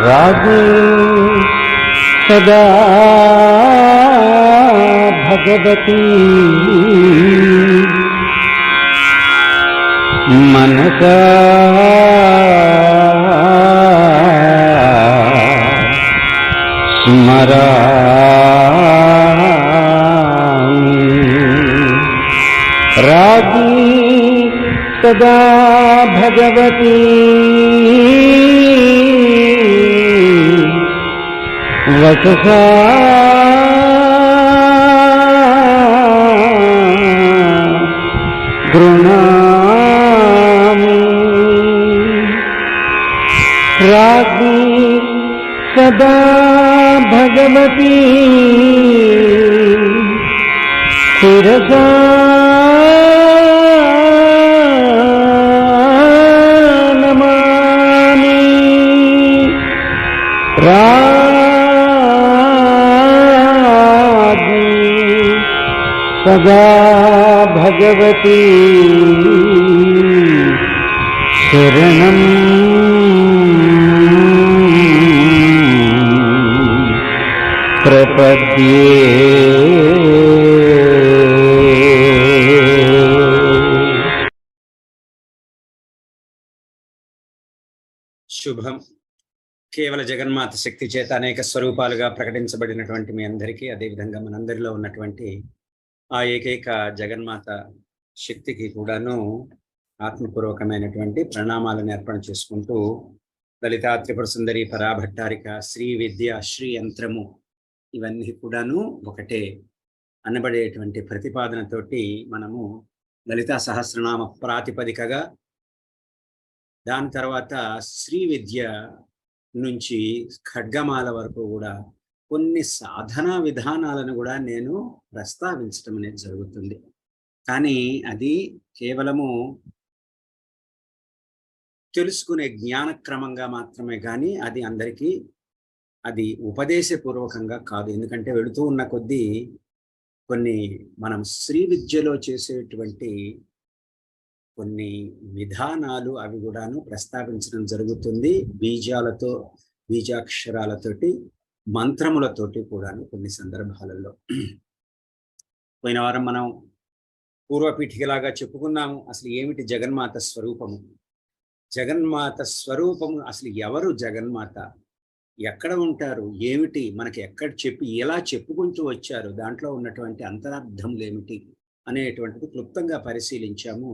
रागे सदा भगवती मनसा स्मरामि। रागी सदा भगवती वचसा गृह्णामि। रागी सदा भगवती शिरसा नमामि। रागी सदा भगवती शरणं प्रपद्ये। శుభం. కేవల జగన్మాత శక్తి చేత అనేక స్వరూపాలుగా ప్రకటించబడినటువంటి మీ అందరికీ, అదేవిధంగా మనందరిలో ఉన్నటువంటి ఆ ఏకైక జగన్మాత శక్తికి కూడాను ఆత్మపూర్వకమైనటువంటి ప్రణామాలను అర్పణ చేసుకుంటూ, లలితా త్రిపుర సుందరి పరాభట్టారిక, శ్రీ విద్య, శ్రీ యంత్రము ఇవన్నీ కూడాను ఒకటే అనబడేటువంటి ప్రతిపాదనతోటి మనము లలితా సహస్రనామ ప్రాతిపదికగా, దాని తర్వాత శ్రీ విద్య నుంచి ఖడ్గమాల వరకు కూడా కొన్ని సాధనా విధానాలను కూడా నేను ప్రస్తావించడం అనేది జరుగుతుంది. కానీ అది కేవలము తెలుసుకునే జ్ఞానక్రమంగా మాత్రమే, కానీ అది అందరికీ అది ఉపదేశపూర్వకంగా కాదు. ఎందుకంటే వెళుతూ ఉన్న కొద్దీ కొన్ని మనం శ్రీ విద్యలో చేసేటువంటి కొన్ని విధానాలు అవి కూడాను ప్రస్తావించడం జరుగుతుంది. బీజాలతో, బీజాక్షరాలతోటి, మంత్రములతోటి కూడాను కొన్ని సందర్భాలలో. పోయిన వారం మనం పూర్వపీఠికలాగా చెప్పుకున్నాము అసలు ఏమిటి జగన్మాత స్వరూపము. జగన్మాత స్వరూపము అసలు ఎవరు, జగన్మాత ఎక్కడ ఉంటారు, ఏమిటి, మనకి ఎక్కడ ఎలా చెప్పుకుంటూ వచ్చారు, దాంట్లో ఉన్నటువంటి అంతరార్థములు ఏమిటి అనేటువంటిది క్లుప్తంగా పరిశీలించాము.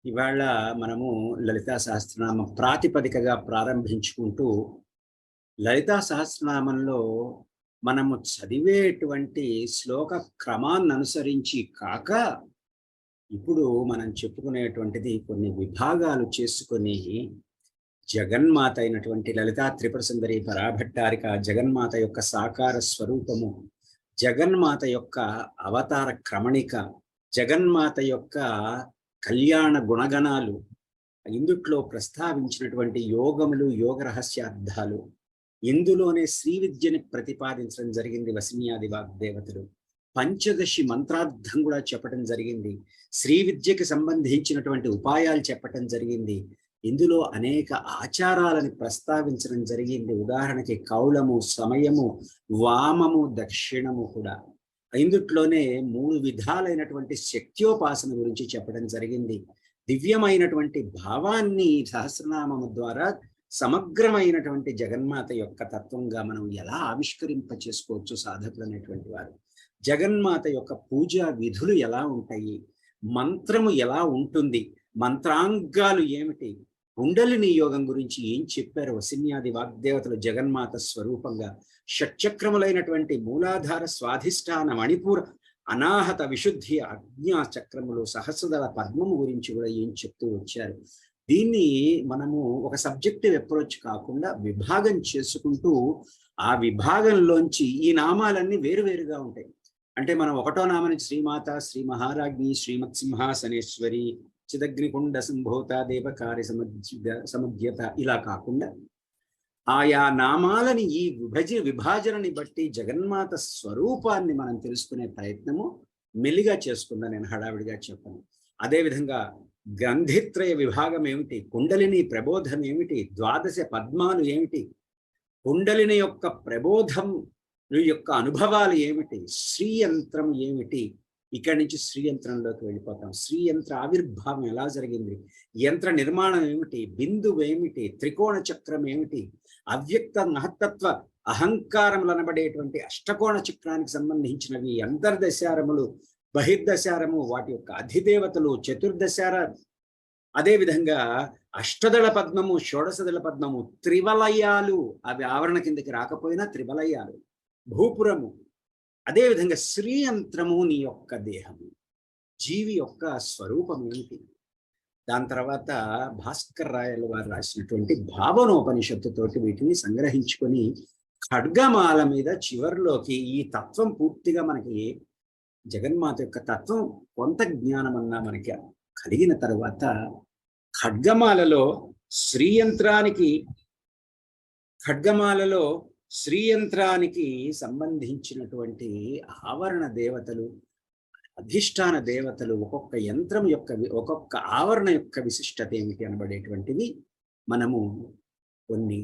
ఇవాళ మనము లలితా సహస్రనామ ప్రాతిపదికగా ప్రారంభించుకుంటూ, లలితా సహస్రనామంలో మనము చదివేటువంటి శ్లోక క్రమాన్ని అనుసరించి కాక, ఇప్పుడు మనం చెప్పుకునేటువంటిది కొన్ని విభాగాలు చేసుకొని జగన్మాత అయినటువంటి లలితా త్రిపుర సుందరి పరాభట్టారిక, జగన్మాత యొక్క సాకార స్వరూపము, జగన్మాత యొక్క అవతార క్రమణిక, జగన్మాత యొక్క కళ్యాణ గుణగణాలు, ఇందుట్లో ప్రస్తావించినటువంటి యోగములు, యోగ రహస్యార్థాలు, ఇందులోనే శ్రీ విద్యని ప్రతిపాదించడం జరిగింది వసిన్యాది వాగ్దేవతలు. పంచదశి మంత్రార్థం కూడా చెప్పడం జరిగింది. శ్రీ విద్యకి సంబంధించినటువంటి ఉపాయాలు చెప్పటం జరిగింది. ఇందులో అనేక ఆచారాలను ప్రస్తావించడం జరిగింది. ఉదాహరణకి కౌళము, సమయము, వామము, దక్షిణము కూడా. ఇందుట్లోనే 3 విధాలైనటువంటి శక్త్యోపాసన గురించి చెప్పడం జరిగింది. దివ్యమైనటువంటి భావాన్ని సహస్రనామము ద్వారా సమగ్రమైనటువంటి జగన్మాత యొక్క తత్వంగా మనం ఎలా ఆవిష్కరింప చేసుకోవచ్చు సాధకులు అనేటువంటి వారు. జగన్మాత యొక్క పూజా విధులు ఎలా ఉంటాయి, మంత్రము ఎలా ఉంటుంది, మంత్రాంగాలు ఏమిటి, కుండలిని యోగం గురించి ఏం చెప్పారు వసిన్యాది వాగ్దేవతలు జగన్మాత స్వరూపంగా. షట్చక్రములైనటువంటి మూలాధార, స్వాధిష్టాన, మణిపూర, అనాహత, విశుద్ధి, ఆజ్ఞా చక్రములు, సహస్రదళ పద్మము గురించి కూడా ఏం చెప్తూ వచ్చారు. దీన్ని మనము ఒక సబ్జెక్టివ్ అప్రోచ్ కాకుండా విభాగం చేసుకుంటూ, ఆ విభాగంలోంచి ఈ నామాలన్నీ వేరువేరుగా ఉంటాయి. అంటే మనం ఒకటో నామని శ్రీమాత, శ్రీ మహారాజ్ఞి, శ్రీమత్ సింహాసనేశ్వరి, చిదగ్నికుండ సంభూత, దేవకార్య సమధ్యత ఇలా కాకుండా ఆయా నామాలని ఈ విభాజనని బట్టి జగన్మాత స్వరూపాన్ని మనం తెలుసుకునే ప్రయత్నము మెల్లిగా చేసుకుందా, నేను హడావిడిగా చెప్పను. అదేవిధంగా గ్రంథిత్రయ విభాగం ఏమిటి, కుండలిని ప్రబోధం ఏమిటి, ద్వాదశ పద్మాలు ఏమిటి, కుండలిని యొక్క ప్రబోధం యొక్క అనుభవాలు ఏమిటి, శ్రీయంత్రం ఏమిటి, ఇక్కడి నుంచి శ్రీయంత్రంలోకి వెళ్ళిపోతాం. శ్రీయంత్ర ఆవిర్భావం ఎలా జరిగింది, యంత్ర నిర్మాణం ఏమిటి, బిందువు ఏమిటి, త్రికోణ చక్రం ఏమిటి, అవ్యక్త మహత్తత్వ అహంకారములు అనబడేటువంటి అష్టకోణ చక్రానికి సంబంధించినవి, అంతర్దశారములు, బహిర్దశారము, వాటి యొక్క అధిదేవతలు, చతుర్దశార, అదేవిధంగా అష్టదళ పద్మము, షోడశదళ పద్మము, త్రివలయాలు, అవి ఆవరణ కిందకి రాకపోయినా త్రివలయాలు, భూపురము, అదేవిధంగా శ్రీయంత్రము, నీ యొక్క దేహము, జీవి యొక్క స్వరూపం ఏమిటి. దాని తర్వాత భాస్కర్ రాయలు వారు రాసినటువంటి భావనోపనిషత్తుతోటి వీటిని సంగ్రహించుకొని ఖడ్గమాల మీద చివరిలోకి ఈ తత్వం పూర్తిగా మనకి జగన్మాత యొక్క తత్వం కొంత జ్ఞానమన్నా మనకి కలిగిన తర్వాత ఖడ్గమాలలో శ్రీయంత్రానికి సంబంధించినటువంటి ఆవరణ దేవతలు, అధిష్టాన దేవతలు, ఒక్కొక్క యంత్రం యొక్క ఒక్కొక్క ఆవరణ యొక్క విశిష్టత ఏమిటి అనబడేటువంటివి మనము కొన్ని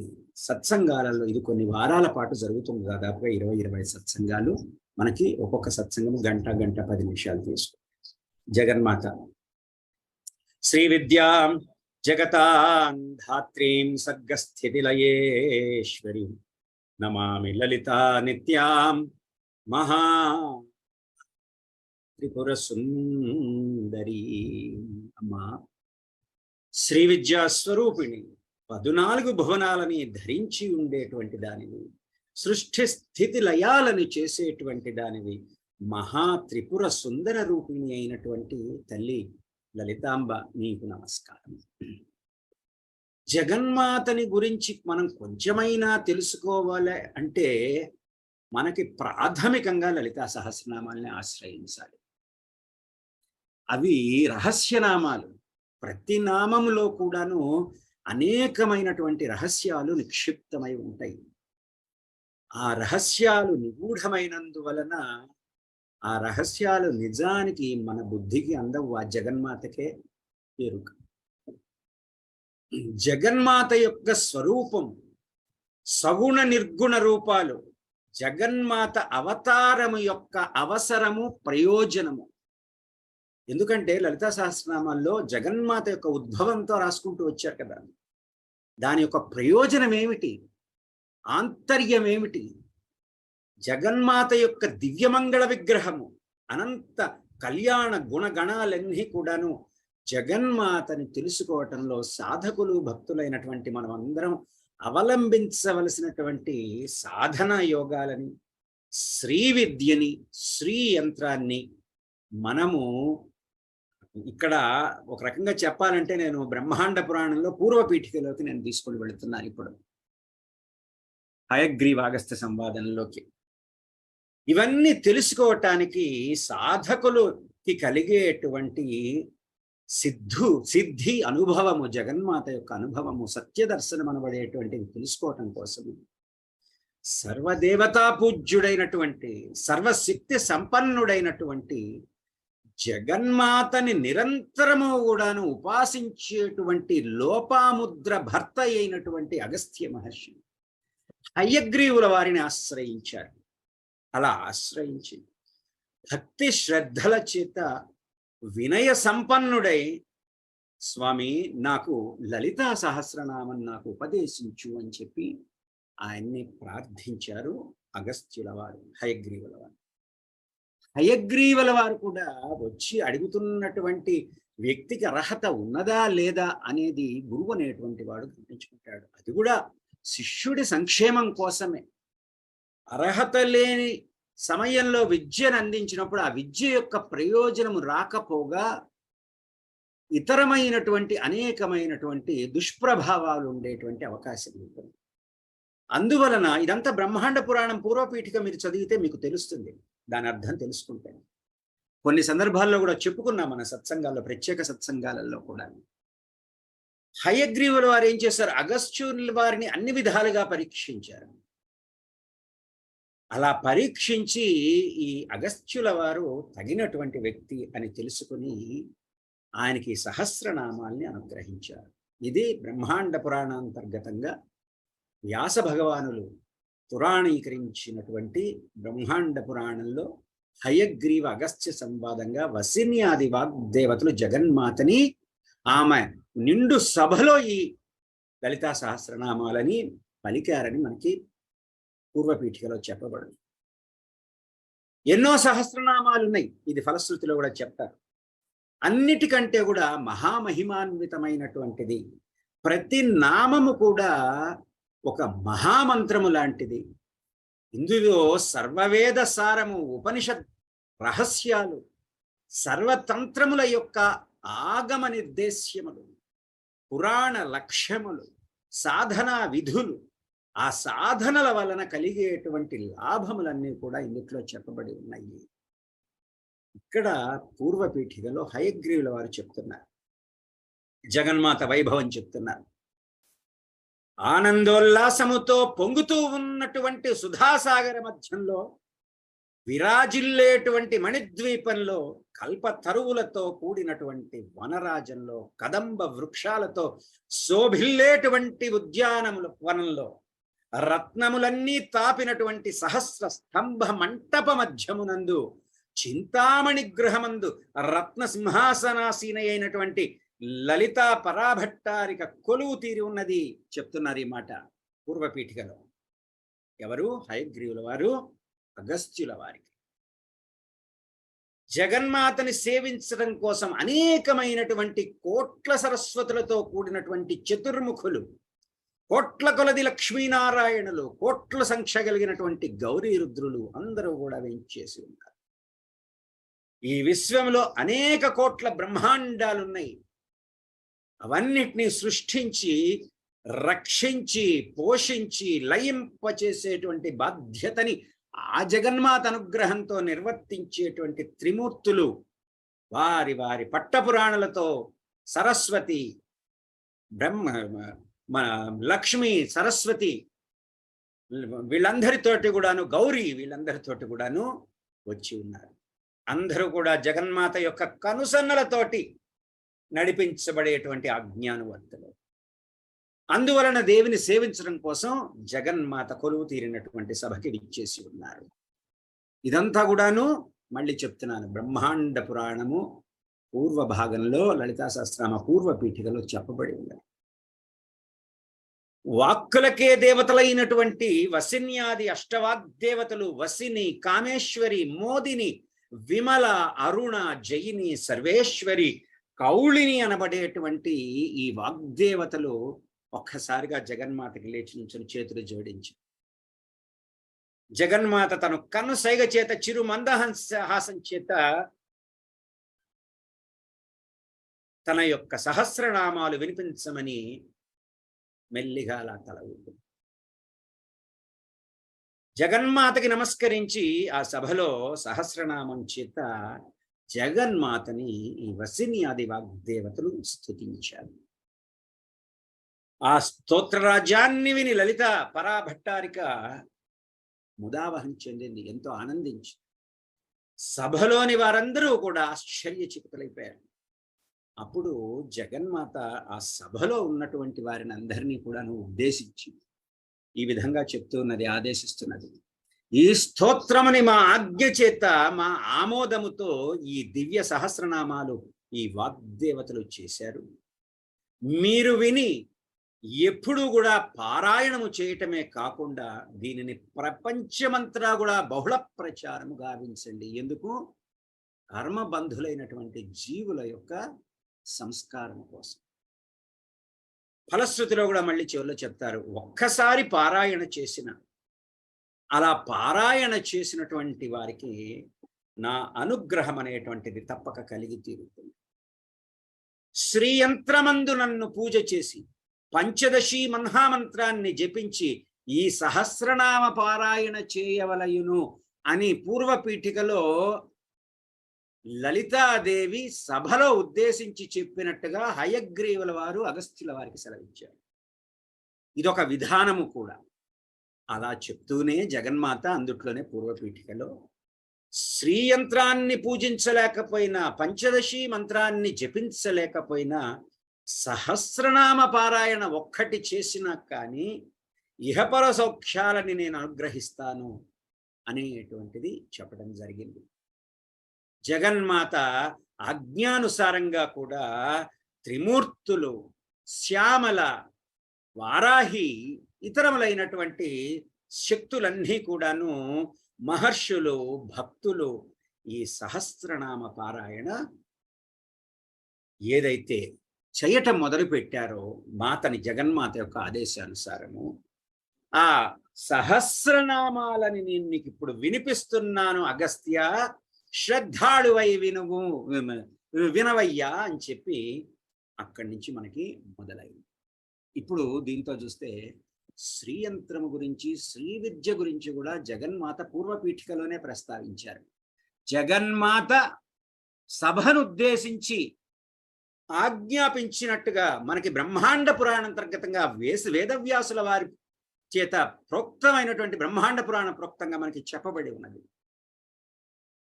సత్సంగాలలో, ఇది కొన్ని వారాల పాటు జరుగుతుంది, దాదాపుగా 20 సత్సంగాలు మనకి, ఒక్కొక్క సత్సంగము గంట 10 నిమిషాలు తీసుకు. జగన్మాత శ్రీ విద్యాం జగతాం ధాత్రీం సర్గస్థితిలయేశ్వరి నమామి లలితా నిత్యాం మహా త్రిపుర సుందరి. అమ్మా శ్రీ విద్యా స్వరూపిణి, 14 భువనాలని ధరించి ఉండేటువంటి దానివి, సృష్టి స్థితి లయాలని చేసేటువంటి దానివి, మహా త్రిపుర సుందర రూపిణి అయినటువంటి తల్లి లలితాంబ, నీకు నమస్కారం. జగన్మాతని గురించి మనం కొంచెమైనా తెలుసుకోవాలి అంటే మనకి ప్రాథమికంగా లలితా సహస్రనామాల్ని ఆశ్రయించాలి. అవి రహస్యనామాలు. ప్రతి నామములో కూడాను అనేకమైనటువంటి రహస్యాలు నిక్షిప్తమై ఉంటాయి. ఆ రహస్యాలు నిగూఢమైనందువలన ఆ రహస్యాలు నిజానికి మన బుద్ధికి అందవు, ఆ జగన్మాతకే ఎరుక. జగన్మాత యొక్క స్వరూపం, సగుణ నిర్గుణ రూపాలు, జగన్మాత అవతారము యొక్క అవసరము, ప్రయోజనము. ఎందుకంటే లలితా సహస్రనామాల్లో జగన్మాత యొక్క ఉద్భవంతో రాసుకుంటూ వచ్చారు కదా, దాని యొక్క ప్రయోజనం ఏమిటి, ఆంతర్యం ఏమిటి, జగన్మాత యొక్క దివ్యమంగళ విగ్రహము, అనంత కళ్యాణ గుణగణాలన్నీ కూడాను జగన్మాతని తెలుసుకోవటంలో సాధకులు, భక్తులైనటువంటి మనం అందరం అవలంబించవలసినటువంటి సాధనా యోగాలని, శ్రీ విద్యని, శ్రీ యంత్రాన్ని మనము ఇక్కడ ఒక రకంగా చెప్పాలంటే నేను బ్రహ్మాండ పురాణంలో పూర్వపీఠికలోకి నేను తీసుకొని వెళుతున్నాను. ఇప్పుడు హయగ్రీవాగస్త్య సంవాదంలోకి ఇవన్నీ తెలుసుకోవటానికి సాధకులకి కలిగేటువంటి సిద్ధి అనుభవము, జగన్మాత యొక్క అనుభవము, సత్యదర్శనం అనబడేటువంటివి తెలుసుకోవటం కోసము సర్వదేవతా పూజ్యుడైనటువంటి, సర్వశక్తి సంపన్నుడైనటువంటి జగన్మాతని నిరంతరము కూడాను ఉపాసించేటువంటి లోపాముద్ర భర్త అయినటువంటి అగస్త్య మహర్షి హయగ్రీవుల వారిని ఆశ్రయించారు. అలా ఆశ్రయించి భక్తి శ్రద్ధల చేత వినయ సంపన్నుడై, స్వామి నాకు లలితా సహస్రనామం నాకు ఉపదేశించు అని చెప్పి ఆయన్ని ప్రార్థించారు అగస్త్యుల వారు, హయగ్రీవుల వారు. హయగ్రీవుల వారు కూడా వచ్చి అడుగుతున్నటువంటి వ్యక్తికి అర్హత ఉన్నదా లేదా అనేది గురువు అనేటువంటి వాడు గుర్తించుకుంటాడు. అది కూడా శిష్యుడి సంక్షేమం కోసమే. అర్హత లేని సమయంలో విద్యను అందించినప్పుడు ఆ విద్య యొక్క ప్రయోజనము రాకపోగా ఇతరమైనటువంటి అనేకమైనటువంటి దుష్ప్రభావాలు ఉండేటువంటి అవకాశం ఉంటుంది. అందువలన ఇదంతా బ్రహ్మాండ పురాణం పూర్వపీఠిక మీరు చదివితే మీకు తెలుస్తుంది, దాని అర్థం తెలుసుకుంటే. కొన్ని సందర్భాల్లో కూడా చెప్పుకున్నాం మన సత్సంగాల్లో, ప్రత్యేక సత్సంగాలలో కూడా. హయగ్రీవుల వారు ఏం చేశారు, అగస్త్యుల వారిని అన్ని విధాలుగా పరీక్షించారు. అలా పరీక్షించి ఈ అగస్త్యుల వారు తగినటువంటి వ్యక్తి అని తెలుసుకుని ఆయనకి సహస్రనామాల్ని అనుగ్రహించారు. ఇది బ్రహ్మాండ పురాణాంతర్గతంగా వ్యాస భగవానులు పురాణీకరించినటువంటి బ్రహ్మాండ పురాణంలో హయగ్రీవ అగస్త్య సంవాదంగా వసిన్యాది వాగ్దేవతలు జగన్మాతని ఆమె నిండు సభలో ఈ లలితా సహస్రనామాలని పలికారని మనకి పూర్వపీఠికలో చెప్పబడింది. ఎన్నో సహస్రనామాలు ఉన్నాయి, ఇది ఫలశ్రుతిలో కూడా చెప్తారు. అన్నిటికంటే కూడా మహామహిమాన్వితమైనటువంటిది, ప్రతి నామము కూడా ఒక మహామంత్రము లాంటిది. ఇందులో సర్వవేద సారము, ఉపనిషత్ రహస్యాలు, సర్వతంత్రముల యొక్క ఆగమ నిర్దేశ్యములు, పురాణ లక్ష్యములు, సాధనా విధులు, ఆ సాధనల వలన కలిగేటువంటి లాభములన్నీ కూడా ఇందులో చెప్పబడి ఉన్నాయి. ఇక్కడ పూర్వపీఠికలో హయగ్రీవుల వారు చెప్తున్నారు, జగన్మాత వైభవం చెప్తున్నారు. ఆనందోల్లాసముతో పొంగుతూ ఉన్నటువంటి సుధాసాగర మధ్యంలో విరాజిల్లేటువంటి మణిద్వీపంలో కల్పతరువులతో కూడినటువంటి వనరాజంలో కదంబ వృక్షాలతో శోభిల్లేటువంటి వనంలో రత్నములన్నీ తాపినటువంటి సహస్ర స్తంభ మంటప మధ్యమునందు చింతామణి గృహమందు రత్న సింహాసనాసీన అయినటువంటి లలితా పరాభట్టారిక కొలువు తీరి ఉన్నది చెప్తున్నారు ఈ మాట పూర్వపీఠికలో. ఎవరు? హయగ్రీవుల వారు అగస్త్యుల వారికి. జగన్మాతని సేవించడం కోసం అనేకమైనటువంటి కోట్ల సరస్వతులతో కూడినటువంటి చతుర్ముఖులు, కోట్ల కొలది లక్ష్మీనారాయణులు, కోట్ల సంఖ్య కలిగినటువంటి గౌరీ రుద్రులు అందరూ కూడా వేంచేసి ఉన్నారు. ఈ విశ్వంలో అనేక కోట్ల బ్రహ్మాండాలున్నాయి. అవన్నిటినీ సృష్టించి, రక్షించి, పోషించి, లయింపచేసేటువంటి బాధ్యతని ఆ జగన్మాత అనుగ్రహంతో నిర్వర్తించేటువంటి త్రిమూర్తులు వారి వారి పట్టపురాణులతో సరస్వతి, మన లక్ష్మి, సరస్వతి వీళ్ళందరితోటి కూడాను, గౌరీ వీళ్ళందరితోటి కూడాను వచ్చి ఉన్నారు. అందరూ కూడా జగన్మాత యొక్క కనుసన్నలతోటి నడిపించబడేటువంటి అజ్ఞానవర్తులు. అందువలన దేవిని సేవించడం కోసం జగన్మాత కొలువు తీరినటువంటి సభకి విచ్చేసి ఉన్నారు. ఇదంతా కూడాను మళ్ళీ చెప్తున్నాను, బ్రహ్మాండ పురాణము పూర్వ భాగంలో లలితా సహస్రనామ పూర్వపీఠికలో చెప్పబడి ఉన్నది. వాక్కులకే దేవతలైనటువంటి వసిన్యాది అష్టవాగ్దేవతలు వసిని, కామేశ్వరి, మోదిని, విమల, అరుణ, జయిని, సర్వేశ్వరి, కౌళిని అనబడేటువంటి ఈ వాగ్దేవతలు ఒక్కసారిగా జగన్మాతకి లేచి నుంచుని చేతులు జోడించి, జగన్మాత తను కన్ను సైగ చేత, చిరు మందహాసం చేత తన యొక్క సహస్రనామాలు వినిపించమని మెల్లిగా అలా తల ఊపింది. జగన్మాతకి నమస్కరించి ఆ సభలో సహస్రనామం చేత జగన్మాతని ఈ వసిన్యాది వాగ్దేవతలు స్తుతించారు. ఆ స్తోత్రరాజ్యాన్ని విని లలిత పరాభట్టారిక ముదావహం చెందింది, ఎంతో ఆనందించి. సభలోని వారందరూ కూడా ఆశ్చర్యచకితులైపోయారు. అప్పుడు జగన్మాత ఆ సభలో ఉన్నటువంటి వారిని అందరినీ కూడా ఉద్దేశించి ఈ విధంగా చెప్తున్నది, ఆదేశిస్తున్నది. ఈ స్తోత్రముని మా ఆజ్ఞ చేత, మా ఆమోదముతో ఈ దివ్య సహస్రనామాలు ఈ వాగ్దేవతలు చేశారు. మీరు విని ఎప్పుడూ కూడా పారాయణము చేయటమే కాకుండా దీనిని ప్రపంచమంతా కూడా బహుళ ప్రచారము గావించండి. ఎందుకు? కర్మబంధులైనటువంటి జీవుల యొక్క సంస్కారం కోసం. ఫలశ్రుతిలో కూడా మళ్ళీ చివరిలో చెప్తారు, ఒక్కసారి పారాయణ చేసిన, అలా పారాయణ చేసినటువంటి వారికి నా అనుగ్రహం అనేటువంటిది తప్పక కలిగి తీరుతుంది. శ్రీయంత్రమందు నన్ను పూజ చేసి పంచదశి మహామంత్రాన్ని జపించి ఈ సహస్రనామ పారాయణ చేయవలయును అని పూర్వపీఠికలో లలితాదేవి సభలో ఉద్దేశించి చెప్పినట్టుగా హయగ్రీవుల వారు అగస్త్యుల వారికి సెలవిచ్చారు. ఇదొక విధానము కూడా. అలా చెప్తూనే జగన్మాత అందుట్లోనే పూర్వపీఠికలో శ్రీయంత్రాన్ని పూజించలేకపోయినా, పంచదశి మంత్రాన్ని జపించలేకపోయినా, సహస్రనామ పారాయణ ఒక్కటి చేసినా కానీ ఇహపర సౌఖ్యాలని నేను అనుగ్రహిస్తాను అనేటువంటిది చెప్పడం జరిగింది. జగన్మాత ఆజ్ఞానుసారంగా కూడా త్రిమూర్తులు, శ్యామల, వారాహి, ఇతరములైనటువంటి శక్తులన్నీ కూడాను మహర్షులు, భక్తులు ఈ సహస్రనామ పారాయణ ఏదైతే చేయటం మొదలు పెట్టారో మాతని జగన్మాత యొక్క ఆదేశానుసారము, ఆ సహస్రనామాలని నేను నీకు ఇప్పుడు వినిపిస్తున్నాను అగస్త్య, శ్రద్ధాళువై వినవయ్యా అని చెప్పి అక్కడి నుంచి మనకి మొదలైంది. ఇప్పుడు దీంతో చూస్తే శ్రీయంత్రము గురించి, శ్రీ విద్య గురించి కూడా జగన్మాత పూర్వపీఠికలోనే ప్రస్తావించారు. జగన్మాత సభను ఉద్దేశించి ఆజ్ఞాపించినట్టుగా మనకి బ్రహ్మాండ పురాణంతర్గతంగా వేదవ్యాసుల వారి చేత ప్రోక్తమైనటువంటి బ్రహ్మాండ పురాణ ప్రోక్తంగా మనకి చెప్పబడి ఉన్నది.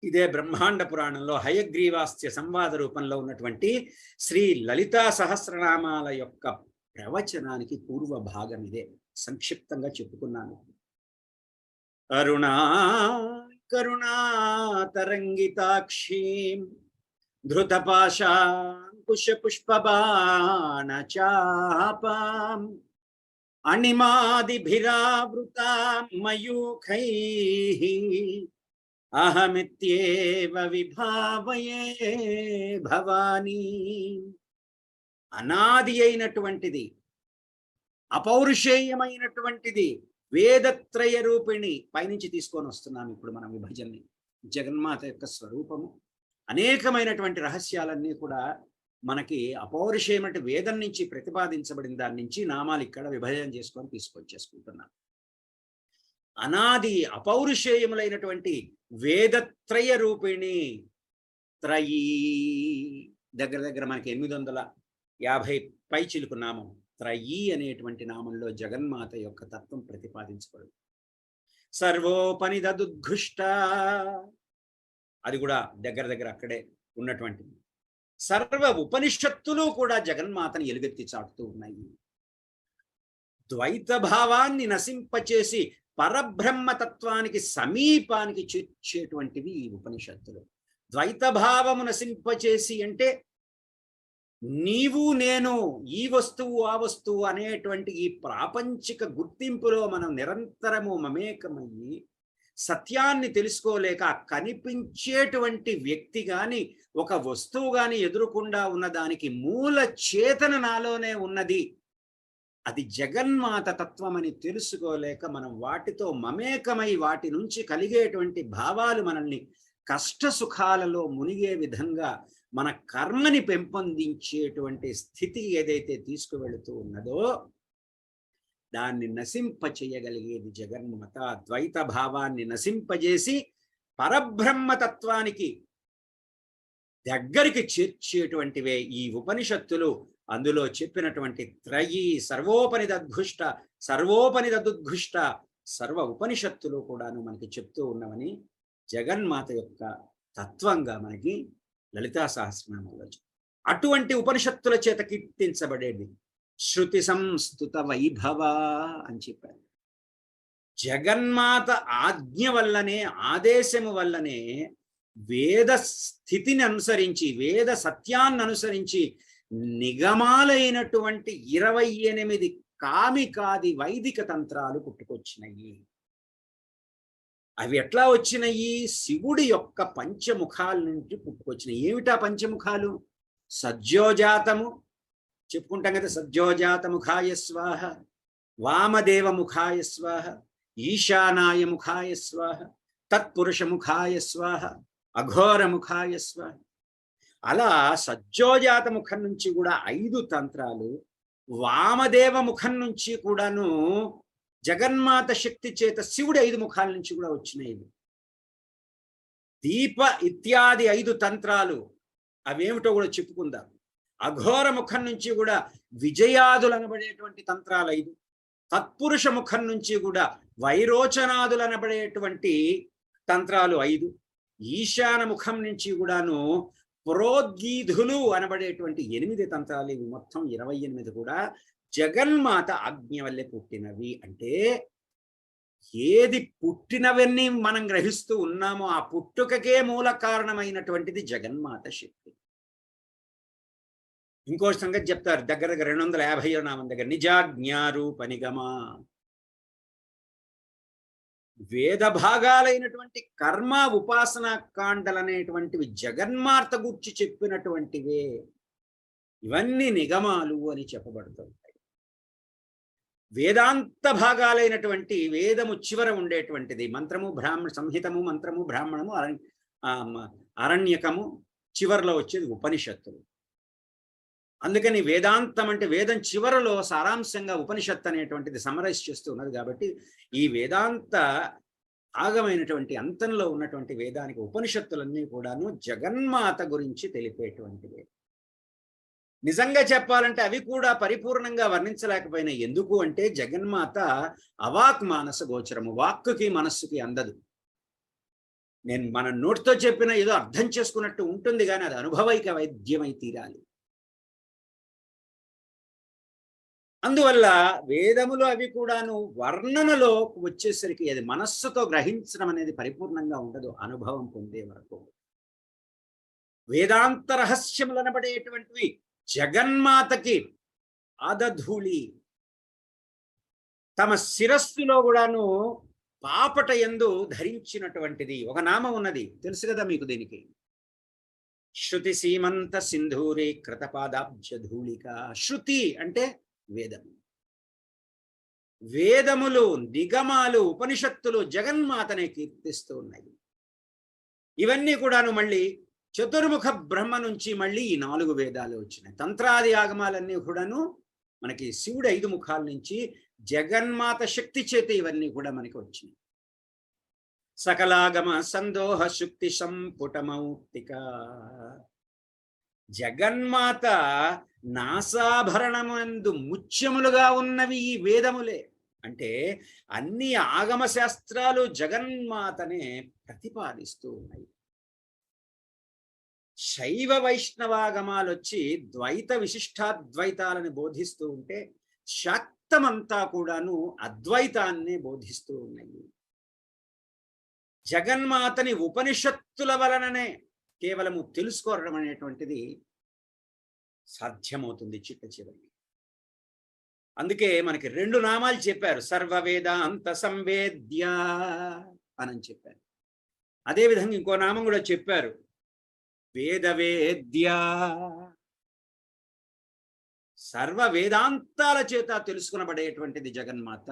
ఇదే బ్రహ్మాండ పురాణంలో హయగ్రీవాస్య సంవాద రూపంలో ఉన్నటువంటి శ్రీ లలితా సహస్రనామాల యొక్క ప్రవచనానికి పూర్వ భాగం ఇదే. సంక్షిప్తంగా చెప్పుకున్నాను. అరుణా కరుణా తరంగితాక్షీం ధృతపాశాంకుశ పుష్పబాణ చాపాం అణిమాదిభిరావృతాం మయూఖైః అహమిత్యేవ విభావయే భవానీ. అనాది అయినటువంటిది, అపౌరుషేయమైనటువంటిది, వేదత్రయ రూపిణి పైనుంచి తీసుకొని వస్తున్నాం ఇప్పుడు మనం విభజనని. జగన్మాత యొక్క స్వరూపము అనేకమైనటువంటి రహస్యాలన్నీ కూడా మనకి అపౌరుషేయమంటే వేదం నుంచి ప్రతిపాదించబడిన దాని నుంచి నామాలు ఇక్కడ విభజన చేసుకొని తీసుకొచ్చేసుకుంటున్నాం. అనాది అపౌరుషేయములైనటువంటి వేదత్రయ రూపిణి త్రయీ, దగ్గర దగ్గర మనకి 850 పైచిలుకు నామం. త్రయీ అనేటువంటి నామంలో జగన్మాత యొక్క తత్వం ప్రతిపాదించబడింది. సర్వోపనిదదుద్ఘుష్ట, అది కూడా దగ్గర దగ్గర అక్కడే ఉన్నటువంటిది. సర్వ ఉపనిషత్తులు కూడా జగన్మాతని ఎలుగెత్తి చాటుతూ ఉన్నాయి. ద్వైత భావాన్ని నశింపచేసి పరబ్రహ్మతత్వానికి సమీపానికి చేర్చేటువంటివి ఈ ఉపనిషత్తులు. ద్వైత భావము నశింపచేసి అంటే నీవు నేను, ఈ వస్తువు ఆ వస్తువు అనేటువంటి ఈ ప్రాపంచిక గుర్తింపులో మనం నిరంతరము మమేకమయ్యి సత్యాన్ని తెలుసుకోలేక కనిపించేటువంటి వ్యక్తి గాని ఒక వస్తువు గాని ఎదురుకుండా ఉన్నదానికి మూల చేతన నాలోనే ఉన్నది, అది జగన్మాత తత్వం అని తెలుసుకోలేక మనం వాటితో మమేకమై వాటి నుంచి కలిగేటువంటి భావాలు మనల్ని కష్ట సుఖాలలో మునిగే విధంగా మన కర్మని పెంపొందించేటువంటి స్థితి ఏదైతే తీసుకువెళుతూ ఉన్నదో దాన్ని నశింపచేయగలిగేది జగన్మాత. ద్వైత భావాన్ని నశింపజేసి పరబ్రహ్మతత్వానికి దగ్గరికి చేర్చేటువంటివే ఈ ఉపనిషత్తులు. అందులో చెప్పినటువంటి త్రయీ, సర్వోపనిదద్ఘుష్ట, సర్వోపనిదదుద్ఘుష్ట, సర్వ ఉపనిషత్తులు కూడాను మనకి చెప్తూ ఉన్నవని జగన్మాత యొక్క తత్వంగా మనకి లలితా సహస్రనామంలో అటువంటి ఉపనిషత్తుల చేత కీర్తించబడేది శృతి సంస్తుత వైభవ అని చెప్పారు. జగన్మాత ఆజ్ఞ వల్లనే, ఆదేశము వల్లనే వేద స్థితిని అనుసరించి, వేద సత్యాన్ని అనుసరించి నిగమాలైనటువంటి 28 కామికాది వైదిక తంత్రాలు పుట్టుకొచ్చినాయి. అవి ఎట్లా వచ్చినాయి? శివుడి యొక్క పంచముఖాల నుంచి పుట్టుకొచ్చినాయి. ఏమిటా పంచముఖాలు? సజ్జోజాతము చెప్పుకుంటాం కదా, సజ్జోజాత ముఖాయ స్వాహ, వామదేవ ముఖాయ స్వాహ, ఈశానాయ ముఖాయ స్వాహ, తత్పురుష ముఖాయ స్వాహ, అఘోర ముఖాయ స్వాహ. అలా సజ్జోజాత ముఖం నుంచి కూడా 5 తంత్రాలు, వామదేవ ముఖం నుంచి కూడాను జగన్మాత శక్తి చేత శివుడి 5 ముఖాల నుంచి కూడా వచ్చినాయి. దీప ఇత్యాది 5 తంత్రాలు అవేమిటో కూడా చెప్పుకుందాం. అఘోర ముఖం నుంచి కూడా విజయాదులు అనబడేటువంటి తంత్రాలు 5, తత్పురుష ముఖం నుంచి కూడా వైరోచనాదులు అనబడేటువంటి తంత్రాలు 5, ఈశాన ముఖం నుంచి కూడాను ప్రోద్గీధులు అనబడేటువంటి 8 తంత్రాలు. ఇవి మొత్తం 28 కూడా జగన్మాత ఆజ్ఞ వల్లే పుట్టినవి. అంటే ఏది పుట్టినవన్నీ మనం గ్రహిస్తూ ఉన్నామో ఆ పుట్టుకకే మూల కారణమైనటువంటిది జగన్మాత శక్తి. ఇంకో సంగతి చెప్తారు దగ్గర 250వ నామం దగ్గర, నిజాజ్ఞారూప నిగమా. వేద భాగాలైనటువంటి కర్మ ఉపాసన కాండలనేటువంటివి జగన్మాత గురించి చెప్పినటువంటివే. ఇవన్నీ నిగమాలు అని చెప్పబడుతుంటాయి. వేదాంత భాగాలైనటువంటి వేదము చివర ఉండేటువంటిది మంత్రము సంహితము, మంత్రము, బ్రాహ్మణము, అరణ్యకము, చివరిలో వచ్చేది ఉపనిషత్తులు. అందుకని వేదాంతం అంటే వేదం చివరలో సారాంశంగా ఉపనిషత్తు అనేటువంటిది సమరైజ్ చేస్తూ ఉన్నది. కాబట్టి ఈ వేదాంత భాగమైనటువంటి అంతంలో ఉన్నటువంటి వేదానికి ఉపనిషత్తులన్నీ కూడాను జగన్మాత గురించి తెలిపేటువంటివే. నిజంగా చెప్పాలంటే అవి కూడా పరిపూర్ణంగా వర్ణించలేకపోయినా. ఎందుకు అంటే జగన్మాత అవాక్ మానస గోచరము, వాక్కుకి మనస్సుకి అందదు. మన నోటితో చెప్పిన ఏదో అర్థం చేసుకున్నట్టు ఉంటుంది, కానీ అది అనుభవైక వైద్యమై తీరాలి. అందువల్ల వేదములు అవి కూడాను వర్ణనలో వచ్చేసరికి అది మనస్సుతో గ్రహించడం అనేది పరిపూర్ణంగా ఉండదు అనుభవం పొందే వరకు. వేదాంత రహస్యములు అనబడేటువంటివి జగన్మాతకి ఆదధూళి. తమ శిరస్సులో కూడాను పాపట యందు ధరించినటువంటిది ఒక నామం ఉన్నది, తెలుసు కదా మీకు. దీనికి శృతి సీమంత సింధూరి కృతపాదాబ్జ ధూళిక. శృతి అంటే వేదము, వేదములు, నిగమాలు, ఉపనిషత్తులు జగన్మాతనే కీర్తిస్తూ ఉన్నాయి. ఇవన్నీ కూడాను మళ్ళీ చతుర్ముఖ బ్రహ్మ నుంచి మళ్ళీ ఈ 4 వేదాలు వచ్చినాయి. తంత్రాది ఆగమాలన్నీ కూడాను మనకి శివుడు 5 ముఖాల నుంచి జగన్మాత శక్తి చేత ఇవన్నీ కూడా మనకి వచ్చినాయి. సకలాగమ సందోహ శుక్తి సంపుటమౌక్తిక. జగన్మాత నాసాభరణమందు ముత్యములుగా ఉన్నవి ఈ వేదములే. అంటే అన్ని ఆగమ శాస్త్రాలు జగన్మాతనే ప్రతిపాదిస్తూ ఉన్నాయి. శైవ వైష్ణవాగమాలు వచ్చి ద్వైత విశిష్టాద్వైతాలని బోధిస్తూ ఉంటే శాక్తమంతా కూడాను అద్వైతాన్ని బోధిస్తూ ఉన్నాయి. జగన్మాతని ఉపనిషత్తుల వలననే కేవలము తెలుసుకోవడం అనేటువంటిది సాధ్యమవుతుంది చిట్ట చివరికి. అందుకే మనకి 2 నామాలు చెప్పారు, సర్వ వేదాంత సంవేద్య అని చెప్పారు. అదేవిధంగా ఇంకో నామం కూడా చెప్పారు, వేదవేద్య. సర్వ వేదాంతాల చేత తెలుసుకునబడేటువంటిది జగన్మాత,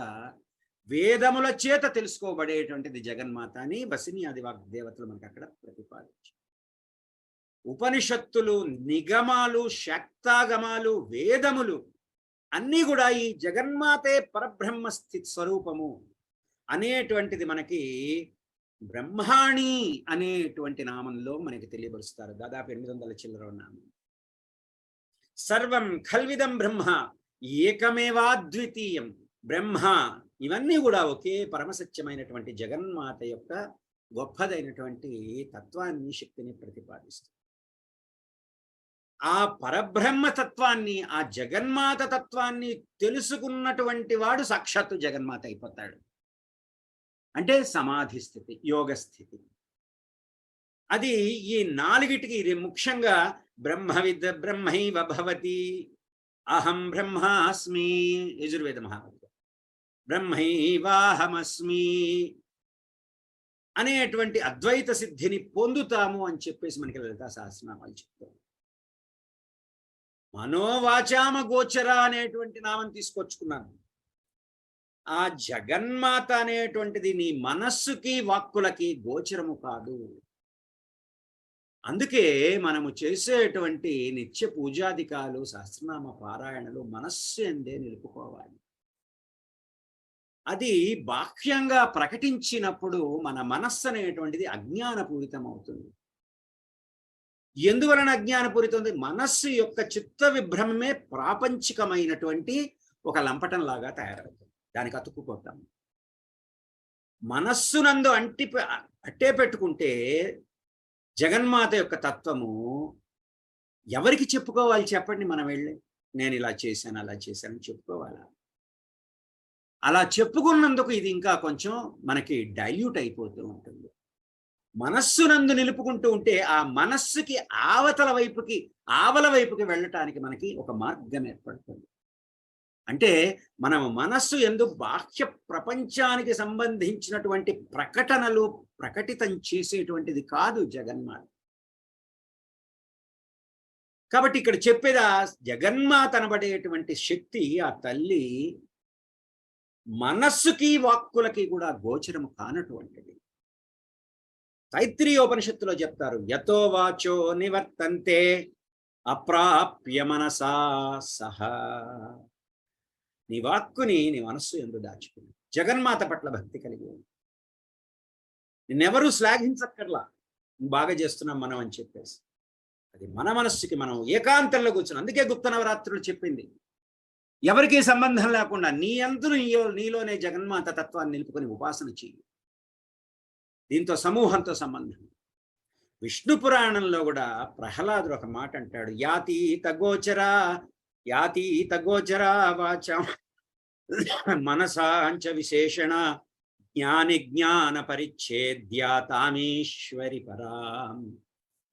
వేదముల చేత తెలుసుకోబడేటువంటిది జగన్మాత అని వసిని ఆది వాగ్దేవతలు మనకి అక్కడ ప్రతిపాదించారు. ఉపనిషత్తులు, నిగమాలు, శాక్తాగమాలు, వేదములు అన్నీ కూడా ఈ జగన్మాతే పరబ్రహ్మ స్థితి స్వరూపము అనేటువంటిది మనకి బ్రహ్మాణి అనేటువంటి నామంలో మనకి తెలియపరుస్తారు. దాదాపు 800 చిల్లర నామం. సర్వం ఖల్విదం బ్రహ్మ ఏకమేవాద్వితీయం బ్రహ్మ. ఇవన్నీ కూడా ఒకే పరమసత్యమైనటువంటి జగన్మాత యొక్క గొప్పదైనటువంటి తత్వాన్ని, శక్తిని ప్రతిపాదిస్తుంది. ఆ పరబ్రహ్మ తత్వాన్ని, ఆ జగన్మాత తత్వాన్ని తెలుసుకున్నటువంటి వాడు సాక్షాత్తు జగన్మాత అయిపోతాడు. అంటే సమాధి స్థితి, యోగ స్థితి. అది ఈ 4టికి ముఖ్యంగా బ్రహ్మవిద్ బ్రహ్మైవ భవతి, అహం బ్రహ్మాస్మి, యజుర్వేద మహావాక్యం, బ్రహ్మైవాహమస్మి అనేటువంటి అద్వైత సిద్ధిని పొందుతాము అని చెప్పేసి మనకి లలితా సహస్రనామాలు చెప్తారు. మనోవాచామ గోచర అనేటువంటి నామం తీసుకొచ్చుకున్నాను. ఆ జగన్మాత అనేటువంటిది నీ మనస్సుకి వాక్కులకి గోచరము కాదు. అందుకే మనము చేసేటువంటి నిత్య పూజాధికాలు, సహస్రనామ పారాయణలు మనస్సు ఎందే నిలుపుకోవాలి. అది బాహ్యంగా ప్రకటించినప్పుడు మన మనస్సు అనేటువంటిది అజ్ఞానపూరితం అవుతుంది. ఎందువలన అజ్ఞానపూరితం? మనస్సు యొక్క చిత్త విభ్రమమే ప్రాపంచికమైనటువంటి ఒక లంపటంలాగా తయారవుతుంది. దానికి అతుక్కుపోతాం. మనస్సునందు అట్టే పెట్టుకుంటే జగన్మాత యొక్క తత్వము ఎవరికి చెప్పుకోవాలి చెప్పండి? మనం వెళ్ళి నేను ఇలా చేశాను, అలా చేశాను చెప్పుకోవాలా? అలా చెప్పుకున్నందుకు ఇది ఇంకా కొంచెం మనకి డైల్యూట్ అయిపోతూ ఉంటుంది. మనస్సునందు నిలుపుకుంటూ ఉంటే ఆ మనస్సుకి ఆవల వైపుకి వెళ్ళటానికి మనకి ఒక మార్గం ఏర్పడుతుంది. అంటే మనం మనస్సు యందు బాహ్య ప్రపంచానికి సంబంధించినటువంటి ప్రకటనలు ప్రకటితం చేసేటువంటిది కాదు జగన్మాత. కాబట్టి ఇక్కడ చెప్పేది ఆ జగన్మాత అనబడేటువంటి శక్తి, ఆ తల్లి మనస్సుకి వాక్కులకి కూడా గోచరము కానటువంటిది. తైత్రీయోపనిషత్తులో చెప్తారు, యతో వాచో నివర్తంతే అప్రాప్య మనసా సహ. నీ వాక్కుని నీ మనస్సు యందు దాచుకుని జగన్మాత పట్ల భక్తి కలిగి ఉంది. నిన్నెవరూ శ్లాఘించక్కర్లా, బాగా చేస్తున్నాం మనం అని చెప్పేసి. అది మన మనస్సుకి మనం ఏకాంతంలో కూర్చున్నాం. అందుకే గుప్త నవరాత్రులు చెప్పింది, ఎవరికీ సంబంధం లేకుండా నీ యందు నీలోనే జగన్మాత తత్వాన్ని నిలుపుకొని ఉపాసన చెయ్యి. దీంతో సమూహంతో సంబంధం. విష్ణు పురాణంలో కూడా ప్రహ్లాదుడు ఒక మాట అంటాడు, యాతీత గోచరా వాచ మనసాంచ విశేషణ జ్ఞాన పరిచ్ఛేద్య తామేశ్వరి పరాం.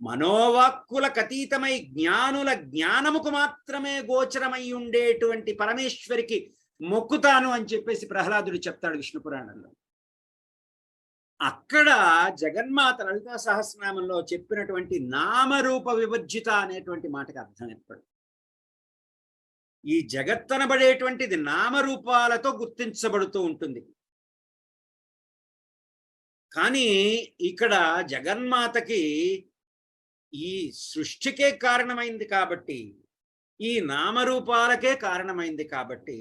మనోవాక్కులకు అతీతమై జ్ఞానుల జ్ఞానముకు మాత్రమే గోచరమై ఉండేటువంటి పరమేశ్వరికి మొక్కుతాను అని చెప్పేసి ప్రహ్లాదుడు చెప్తాడు విష్ణు పురాణంలో. అక్కడ జగన్మాత లలితా సహస్రనామంలో చెప్పినటువంటి నామరూప వివర్జిత అనేటువంటి మాటకి అర్థం ఏర్పడు. ఈ జగత్తనబడేటువంటిది నామరూపాలతో గుర్తించబడుతూ ఉంటుంది. కానీ ఇక్కడ జగన్మాతకి ఈ సృష్టికే కారణమైంది కాబట్టి, ఈ నామరూపాలకే కారణమైంది కాబట్టి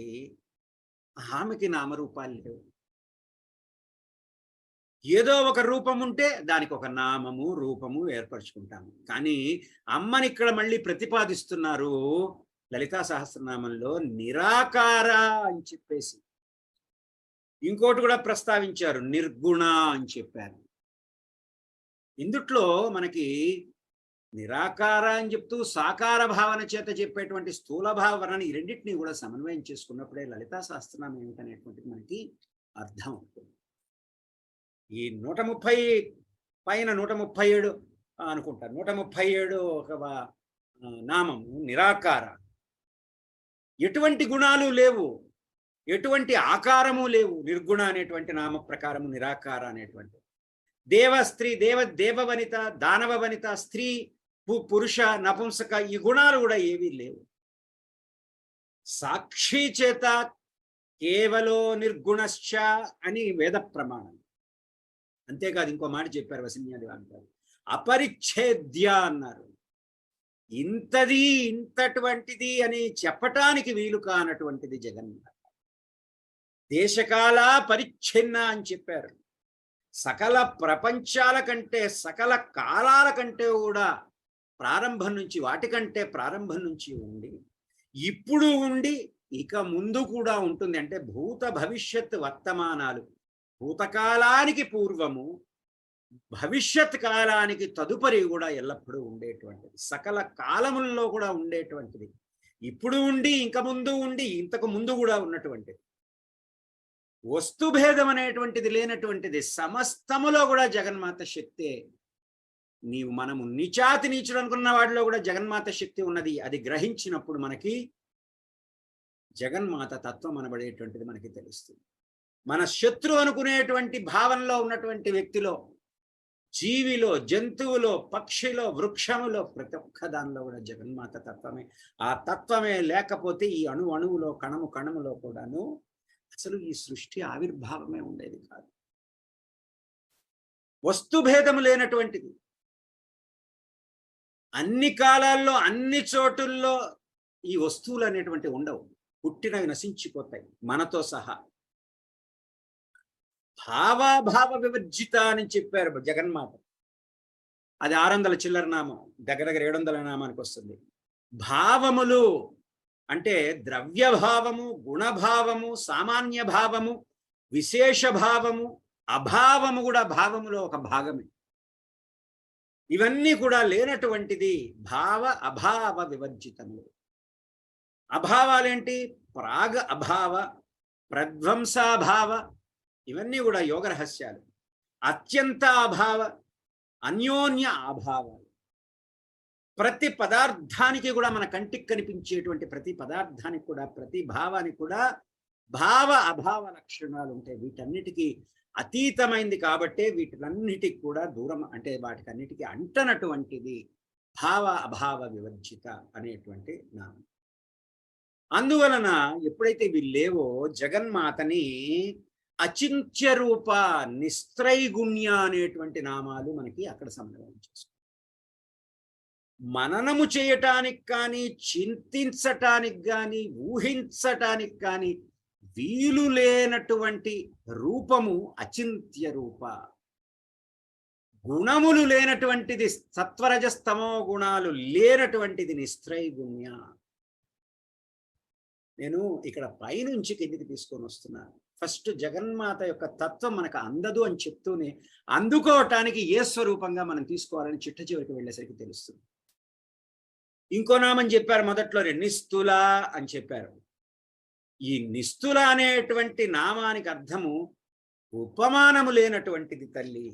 ఆమెకి నామరూపాలు లేవు. ఏదో ఒక రూపం ఉంటే దానికి ఒక నామము రూపము ఏర్పరచుకుంటాము. కానీ అమ్మని ఇక్కడ మళ్ళీ ప్రతిపాదిస్తున్నారు లలితా సహస్రనామంలో నిరాకార అని చెప్పేసి. ఇంకోటి కూడా ప్రస్తావించారు, నిర్గుణ అని చెప్పారు. ఇందుట్లో మనకి నిరాకార అని చెప్తూ సాకార భావన చేత చెప్పేటువంటి స్థూల భావన ఈ రెండింటినీ కూడా సమన్వయం చేసుకున్నప్పుడే లలితా సహస్రనామం ఏమిటనేటువంటిది మనకి అర్థం అవుతుంది. ఈ 130 పైన 137 అనుకుంటారు, 137 ఒక నామము నిరాకార. ఎటువంటి గుణాలు లేవు, ఎటువంటి ఆకారము లేవు. నిర్గుణ అనేటువంటి నామ ప్రకారము నిరాకార అనేటువంటి దేవ స్త్రీ దేవవనిత దానవ వనిత స్త్రీ పురుష నపుంసక ఈ గుణాలు కూడా ఏవీ లేవు. సాక్షి చేత కేవలో నిర్గుణశ్చ అని వేద ప్రమాణం. అంతేకాదు ఇంకో మాట చెప్పారు వసిన్యాది అంటారు, అపరిచ్ఛేద్య అన్నారు. ఇంతది ఇంతటువంటిది అని చెప్పటానికి వీలు కానటువంటిది జగన్మాత. దేశకాల పరిచ్ఛిన్న అని చెప్పారు. సకల ప్రపంచాల కంటే సకల కాలాల కంటే కూడా ప్రారంభం నుంచి వాటికంటే ప్రారంభం నుంచి ఉండి ఇప్పుడు ఉండి ఇక ముందు కూడా ఉంటుంది. అంటే భూత భవిష్యత్ వర్తమానాలు, భూతకాలానికి పూర్వము భవిష్యత్ కాలానికి తదుపరి కూడా ఎల్లప్పుడూ ఉండేటువంటిది, సకల కాలముల్లో కూడా ఉండేటువంటిది, ఇప్పుడు ఉండి ఇంక ముందు ఉండి ఇంతకు ముందు కూడా ఉన్నటువంటిది, వస్తుభేదం అనేటువంటిది లేనటువంటిది, సమస్తములో కూడా జగన్మాత శక్తే. మనము నీచాతి నీచుడు అనుకున్న వాటిలో కూడా జగన్మాత శక్తి ఉన్నది. అది గ్రహించినప్పుడు మనకి జగన్మాత తత్వం అనబడేటువంటిది మనకి తెలుస్తుంది. మన శత్రు అనుకునేటువంటి భావనలో ఉన్నటువంటి వ్యక్తిలో, జీవిలో, జంతువులో, పక్షిలో, వృక్షములో, ప్రతి ఒక్క దానిలో కూడా జగన్మాత తత్వమే. ఆ తత్వమే లేకపోతే ఈ అణువులో కణములో కూడాను అసలు ఈ సృష్టి ఆవిర్భావమే ఉండేది కాదు. వస్తుభేదము లేనటువంటిది, అన్ని కాలాల్లో అన్ని చోటుల్లో ఈ వస్తువులు అనేటువంటి ఉండవు, పుట్టినవి నశించిపోతాయి మనతో సహా. భావ వివర్జిత అని చెప్పారు జగన్మాత. అది 600 చిల్లర నామం, దగ్గర 700 నామానికి వస్తుంది. భావములు అంటే ద్రవ్య భావము, గుణభావము, సామాన్య భావము, విశేష భావము, అభావము కూడా భావములో ఒక భాగమే. ఇవన్నీ కూడా లేనటువంటిది భావ అభావ వివర్జితములు. అభావాలేంటి? ప్రాగ అభావ, ప్రధ్వంసాభావ, ఇవన్నీ కూడా యోగ రహస్యాలు. అత్యంత అభావ, అన్యోన్య అభావాలు. ప్రతి పదార్థానికి కూడా మన కంటికి కనిపించేటువంటి ప్రతి పదార్థానికి కూడా, ప్రతి భావానికి కూడా భావ అభావ లక్షణాలు ఉంటాయి. వీటన్నిటికీ అతీతమైంది కాబట్టే వీటిలన్నిటికి కూడా దూరం, అంటే వాటికి అన్నిటికీ అంటనటువంటిది భావ అభావ వివర్జిత అనేటువంటి నామం. అందువలన ఎప్పుడైతే ఇవి లేవో జగన్మాతని అచింత్య రూప, నిస్త్రైగుణ్య అనేటువంటి నామాలు మనకి అక్కడ సమన్వయం చేసుకుంటాం. మననము చేయటానికి కానీ, చింతించటానికి కానీ, ఊహించటానికి కానీ వీలు లేనటువంటి రూపము అచింత్య రూప. గుణములు లేనటువంటిది, సత్వరజస్తమో గుణాలు లేనటువంటిది నిస్త్రైగుణ్య. నేను ఇక్కడ పైనుంచి కిందికి తీసుకొని వస్తున్నాను. ఫస్ట్ జగన్మాత యొక్క తత్వం మనకు అందదు అని చెప్తూనే అందుకోవటానికి ఏ స్వరూపంగా మనం తీసుకోవాలని చిట్ట చివరికి వెళ్ళేసరికి తెలుస్తుంది. ఇంకో నామని చెప్పారు మొదట్లోనే, నిస్తుల అని చెప్పారు. ఈ నిస్తుల అనేటువంటి నామానికి అర్థము ఉపమానము లేనటువంటిది తల్లి.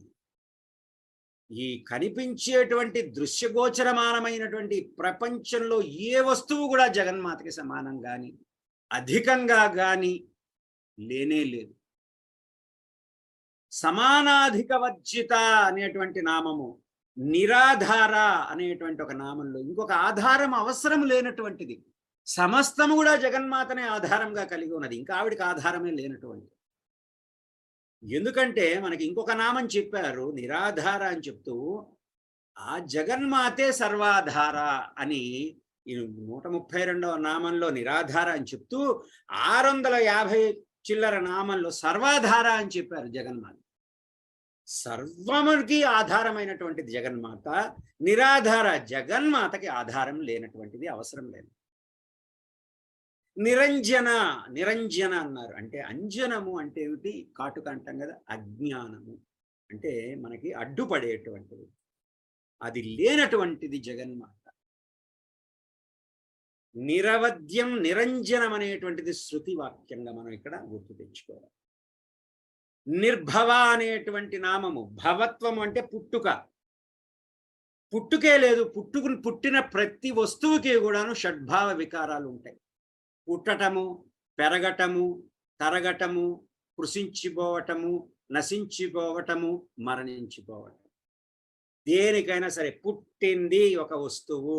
ఈ కనిపించేటువంటి దృశ్యగోచరమానమైనటువంటి ప్రపంచంలో ఏ వస్తువు కూడా జగన్మాతకి సమానం గాని, అధికంగా గాని లేనే లేదు. సమానాధిక వర్జిత అనేటువంటి నామము, నిరాధార అనేటువంటి ఒక నామంలో ఇంకొక ఆధారం అవసరం లేనటువంటిది. సమస్తము కూడా జగన్మాతనే ఆధారంగా కలిగి ఉన్నది, ఇంకా ఆవిడికి ఆధారమే లేనటువంటి. ఎందుకంటే మనకి ఇంకొక నామం చెప్పారు నిరాధార అని చెప్తూ, ఆ జగన్మాతే సర్వాధార అని 132వ నామంలో నిరాధార అని చెప్తూ 650 చిల్లర నామంలో సర్వాధార అని చెప్పారు జగన్మాత. సర్వముకి ఆధారమైనటువంటిది జగన్మాత. నిరాధార, జగన్మాతకి ఆధారం లేనటువంటిది, అవసరం లేదు. నిరంజన, నిరంజన అన్నారు. అంటే అంజనము అంటే ఏమిటి? కాటుక అంటాం కదా, అజ్ఞానము అంటే మనకి అడ్డుపడేటువంటిది, అది లేనటువంటిది జగన్మాత. నిరవధ్యం, నిరంజనం అనేటువంటిది శృతి వాక్యంగా మనం ఇక్కడ గుర్తు తెచ్చుకోవాలి. నిర్భవ అనేటువంటి నామము, భవత్వం అంటే పుట్టుక. పుట్టుకే లేదు, పుట్టిన ప్రతి వస్తువుకి కూడాను షడ్భావ వికారాలు ఉంటాయి. పుట్టటము, పెరగటము, తరగటము, కృషించిపోవటము, నశించిపోవటము, మరణించిపోవటం. దేనికైనా సరే పుట్టింది ఒక వస్తువు,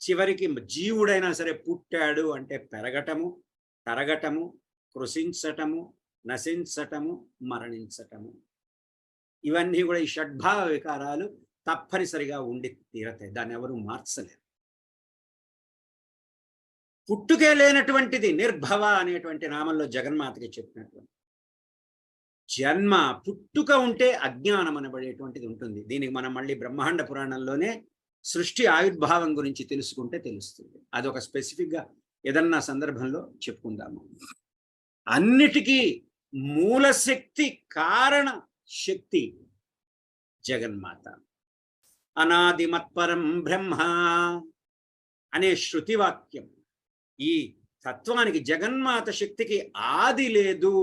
చివరికి జీవుడైనా సరే పుట్టాడు అంటే పెరగటము, తరగటము, కృషించటము, నశించటము, మరణించటము. ఇవన్నీ కూడా ఈ షడ్భావ వికారాలు తప్పనిసరిగా ఉండి తీరతాయి, దాన్ని ఎవరు మార్చలేరు. పుట్టుకే లేనటువంటిది నిర్భవ అనేటువంటి నామంలో జగన్మాతకి చెప్పినటువంటి. జన్మ, పుట్టుక ఉంటే అజ్ఞానం అనబడేటువంటిది ఉంటుంది. దీనికి మనం మళ్ళీ బ్రహ్మాండ పురాణంలోనే సృష్టి ఆవిర్భావం గురించి తెలుసుకుంటే తెలుస్తుంది. అదొక స్పెసిఫిక్గా ఏదన్నా సందర్భంలో చెప్పుకుందాము. అన్నిటికీ మూల శక్తి, కారణ శక్తి జగన్మాత. అనాదిమత్పరం బ్రహ్మ అనే శృతివాక్యం ఈ తత్వానికి, జగన్మాత శక్తికి ఆది లేదు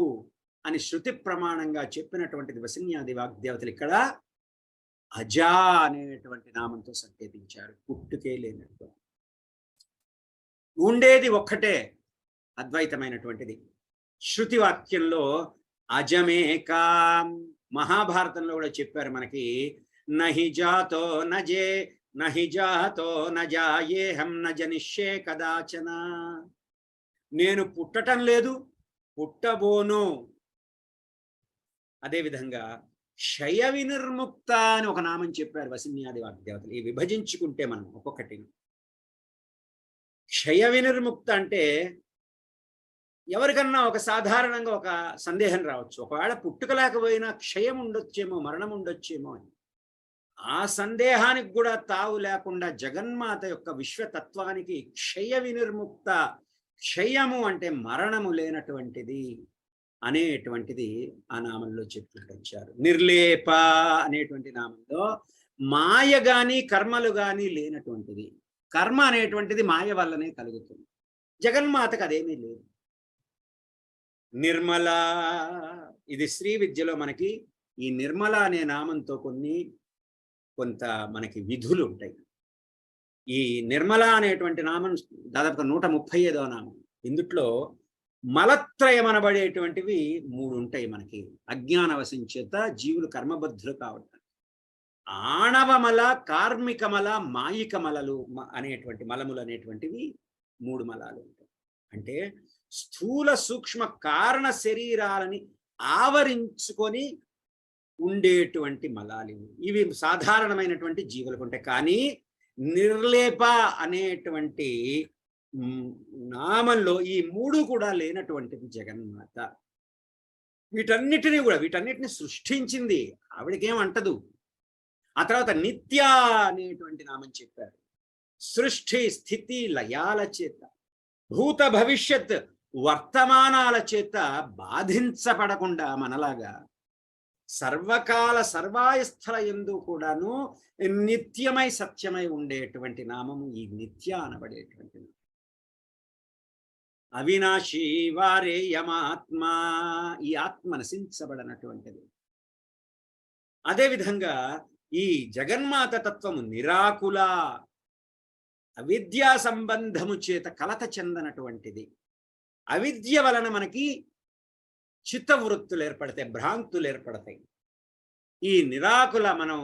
అని శృతి ప్రమాణంగా చెప్పినటువంటిది వసిన్యాది వాగ్దేవతలు ఇక్కడ అజా అనేటువంటి నామంతో సంకేతించారు. పుట్టుకే లేనట్టు ఉండేది ఒక్కటే అద్వైతమైనటువంటిది. శృతి వాక్యంలో అజమేకాం, మహాభారతంలో కూడా చెప్పారు మనకి, నహి జాతో నజే, నహి జాతో నజాయేహం నజనిష్యే కదాచన. నేను పుట్టటం లేదు, పుట్టబోను. అదేవిధంగా క్షయ వినిర్ముక్త అని ఒక నామం చెప్పారు వసిన్యాది వాగ్దేవతలు. ఈ విభజించుకుంటే మనం ఒక్కొక్కటి, క్షయ వినిర్ముక్త అంటే ఎవరికన్నా ఒక సాధారణంగా ఒక సందేహం రావచ్చు, ఒకవేళ పుట్టుక లేకపోయినా క్షయం ఉండొచ్చేమో, మరణం ఉండొచ్చేమో అని. ఆ సందేహానికి కూడా తావు లేకుండా జగన్మాత యొక్క విశ్వతత్వానికి క్షయ వినిర్ముక్త, క్షయము అంటే మరణము లేనటువంటిది అనేటువంటిది ఆ నామంలో చెప్పుకొచ్చారు. నిర్లేప అనేటువంటి నామంలో మాయ గాని కర్మలు గాని లేనటువంటిది. కర్మ అనేటువంటిది మాయ వల్లనే కలుగుతుంది. జగన్మాతకు అదేమీ లేదు. నిర్మల, ఇది శ్రీ విద్యలో మనకి ఈ నిర్మల అనే నామంతో కొంత మనకి విధులు ఉంటాయి. ఈ నిర్మల అనేటువంటి నామం దాదాపుగా 135వ నామం. ఇందుట్లో మలత్రయం అనబడేటువంటివి 3 ఉంటాయి మనకి. అజ్ఞానవశం చేత జీవులు కర్మబద్ధులు కావటం, ఆణవమల, కార్మికమల, మాయికమలలు అనేటువంటి మలములు అనేటువంటివి 3 మలాలు ఉంటాయి. అంటే స్థూల సూక్ష్మ కారణ శరీరాలని ఆవరించుకొని ఉండేటువంటి మలాలు ఇవి సాధారణమైనటువంటి జీవులకు ఉంటాయి. కానీ నిర్లేప అనేటువంటి నామంలో ఈ 3 కూడా లేనటువంటిది జగన్మాత. వీటన్నిటిని సృష్టించింది, ఆవిడకేం అంటదు. ఆ తర్వాత నిత్య అనేటువంటి నామం చెప్పారు. సృష్టి స్థితి లయాల చేత, భూత భవిష్యత్ వర్తమానాల చేత బాధించబడకుండా మనలాగా సర్వకాల సర్వాయస్థల యందు కూడాను నిత్యమై సత్యమై ఉండేటువంటి నామము ఈ నిత్య అనబడేటువంటి. అవినాశి వారేయమాత్మ, ఈ ఆత్మ నశించబడనటువంటిది. అదేవిధంగా ఈ జగన్మాత తత్వము నిరాకుల, అవిద్యా సంబంధము చేత కలత చెందనటువంటిది. అవిద్య వలన మనకి చిత్తవృత్తులు ఏర్పడతాయి, భ్రాంతులు ఏర్పడతాయి. ఈ నిరాకుల మనం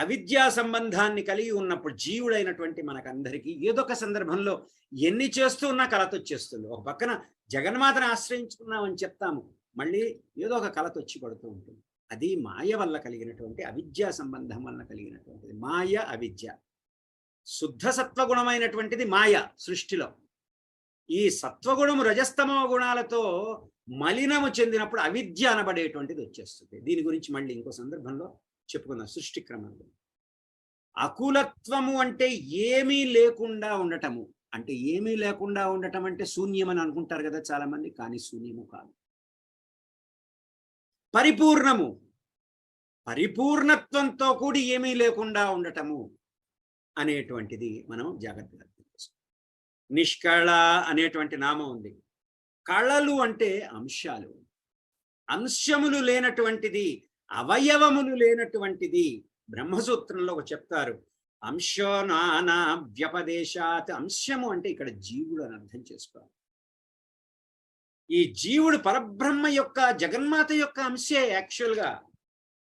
అవిద్యా సంబంధాన్ని కలిగి ఉన్నప్పుడు జీవుడైనటువంటి మనకందరికీ ఏదో ఒక సందర్భంలో ఎన్ని చేస్తూ ఉన్నా కలత వచ్చేస్తుంది. ఒక పక్కన జగన్మాతను ఆశ్రయించుకున్నామని చెప్తాము, మళ్ళీ ఏదో ఒక కలత వచ్చి పడుతూ ఉంటుంది. అది మాయ వల్ల కలిగినటువంటి, అవిద్యా సంబంధం వల్ల కలిగినటువంటిది. మాయ, అవిద్య. శుద్ధ సత్వగుణమైనటువంటిది మాయ సృష్టిలో. ఈ సత్వగుణము రజస్తమో గుణాలతో మలినము చెందినప్పుడు అవిద్య అనబడేటువంటిది వచ్చేస్తుంది. దీని గురించి మళ్ళీ ఇంకో సందర్భంలో చెప్పుకుందాం సృష్టి క్రమంలో. అకులత్వము అంటే ఏమీ లేకుండా ఉండటము. అంటే ఏమీ లేకుండా ఉండటం అంటే శూన్యం అని అనుకుంటారు కదా చాలా మంది, కానీ శూన్యము కాదు. పరిపూర్ణము, పరిపూర్ణత్వంతో కూడి ఏమీ లేకుండా ఉండటము అనేటువంటిది మనం జాగ్రత్తగా తెలుసుకోవాలి. నిష్కళ అనేటువంటి నామం ఉంది. కళలు అంటే అంశాలు, అంశములు లేనటువంటిది, అవయవములు లేనటువంటిది. బ్రహ్మసూత్రంలో చెప్తారు, అంశో నానా వ్యపదేశాత్. అంశము అంటే ఇక్కడ జీవుడు అని అర్థం చేసుకోవాలి. ఈ జీవుడు పరబ్రహ్మ యొక్క, జగన్మాత యొక్క అంశే యాక్చువల్గా,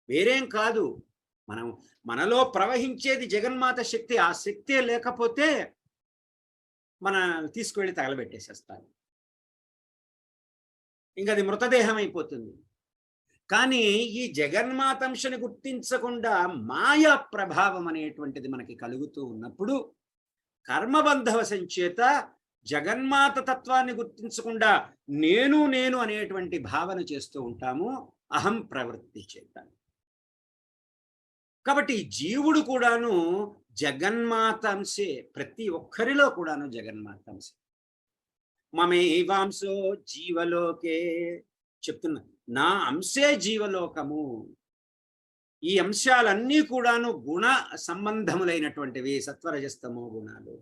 వేరేం కాదు. మనలో ప్రవహించేది జగన్మాత శక్తి. ఆ శక్తే లేకపోతే మన తీసుకువెళ్ళి తగలబెట్టేసేస్తారు, ఇంకా అది మృతదేహం అయిపోతుంది. కానీ ఈ జగన్మాత అంశని గుర్తించకుండా మాయా ప్రభావం అనేటువంటిది మనకి కలుగుతూ ఉన్నప్పుడు కర్మబంధవశం చేత జగన్మాత తత్వాన్ని గుర్తించకుండా నేను నేను అనేటువంటి భావన చేస్తూ ఉంటాము, అహం ప్రవృత్తి చేత. కాబట్టి జీవుడు కూడాను జగన్మాత అంశే, ప్రతి ఒక్కరిలో కూడాను జగన్మాత అంశే. మమేవాంశో జీవలోకే చెప్తున్నా, నా అంశే జీవలోకము. ఈ అంశాలన్నీ కూడాను గుణ సంబంధములైనటువంటివి, సత్వరజస్తమో గుణాలు.